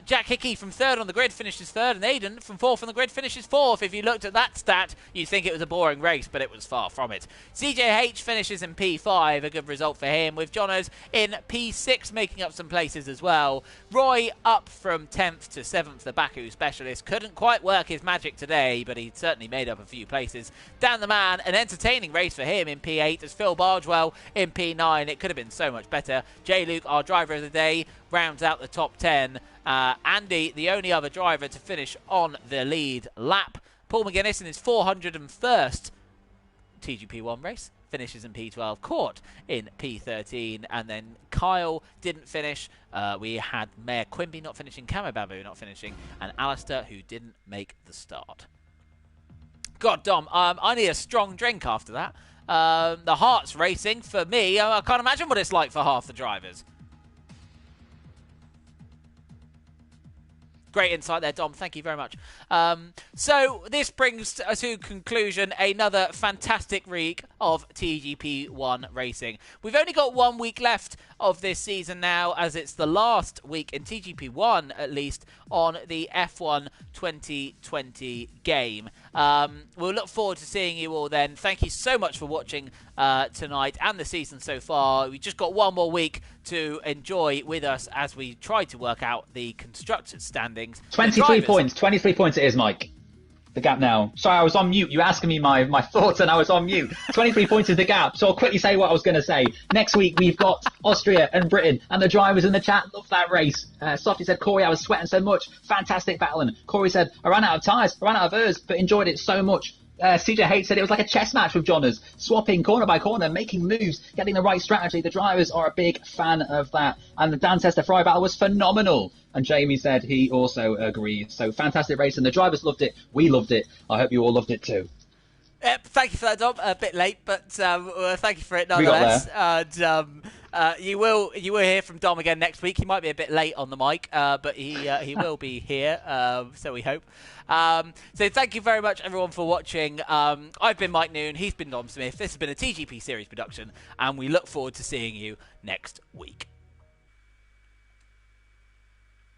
Jack Hickey from third on the grid finishes third, and Aiden from fourth on the grid finishes fourth. If you looked at that stat, you'd think it was a boring race, but it was far from it. CJH finishes in P5, a good result for him, with Johners in P6 making up some places as well. Roy up from 10th to 7th, the Baku specialist. Couldn't quite work his magic today, but he certainly made up a few places. Dan the Man, an entertaining race for him in P8 as Phil Bargewell in P9. It could have been so much better. J-Luke, our driver of the day, rounds out the top 10. Andy, the only other driver to finish on the lead lap. Paul McGuinness in his 401st TGP1 race finishes in P12, caught in P13, and then Kyle didn't finish. We had Mayor Quimby not finishing, Camo Babu not finishing, and Alistair, who didn't make the start. God, Dom, I need a strong drink after that. The heart's racing for me. I can't imagine what it's like for half the drivers. Great insight there, Dom. Thank you very much. So this brings to conclusion another fantastic week of TGP1 racing. We've only got 1 week left of this season now, as it's the last week in TGP1, at least, on the F1 2020 game. We'll look forward to seeing you all then. Thank you so much for watching tonight and the season so far. We've just got 1 more week to enjoy with us as we try to work out the constructors' standings. 23 points. 23 points it is, Mike. The gap now. Sorry, I was on mute. You were asking me my thoughts and I was on mute. 23 points is the gap. So I'll quickly say what I was going to say. Next week, we've got Austria and Britain, and the drivers in the chat love that race. Softy said, Corey, I was sweating so much. Fantastic battling. Corey said, I ran out of tyres, I ran out of hers, but enjoyed it so much. CJ said it was like a chess match with Johners, swapping corner by corner, making moves, getting the right strategy. The drivers are a big fan of that. And Dan says the Ferrari battle was phenomenal. And Jamie said he also agrees. So fantastic racing. The drivers loved it. We loved it. I hope you all loved it too. Thank you for that, Dom. A bit late, but thank you for it nonetheless. And you will hear from Dom again next week. He might be a bit late on the mic, but he will be here. So we hope. So thank you very much, everyone, for watching. I've been Mike Noon. He's been Dom Smith. This has been a TGP series production, and we look forward to seeing you next week.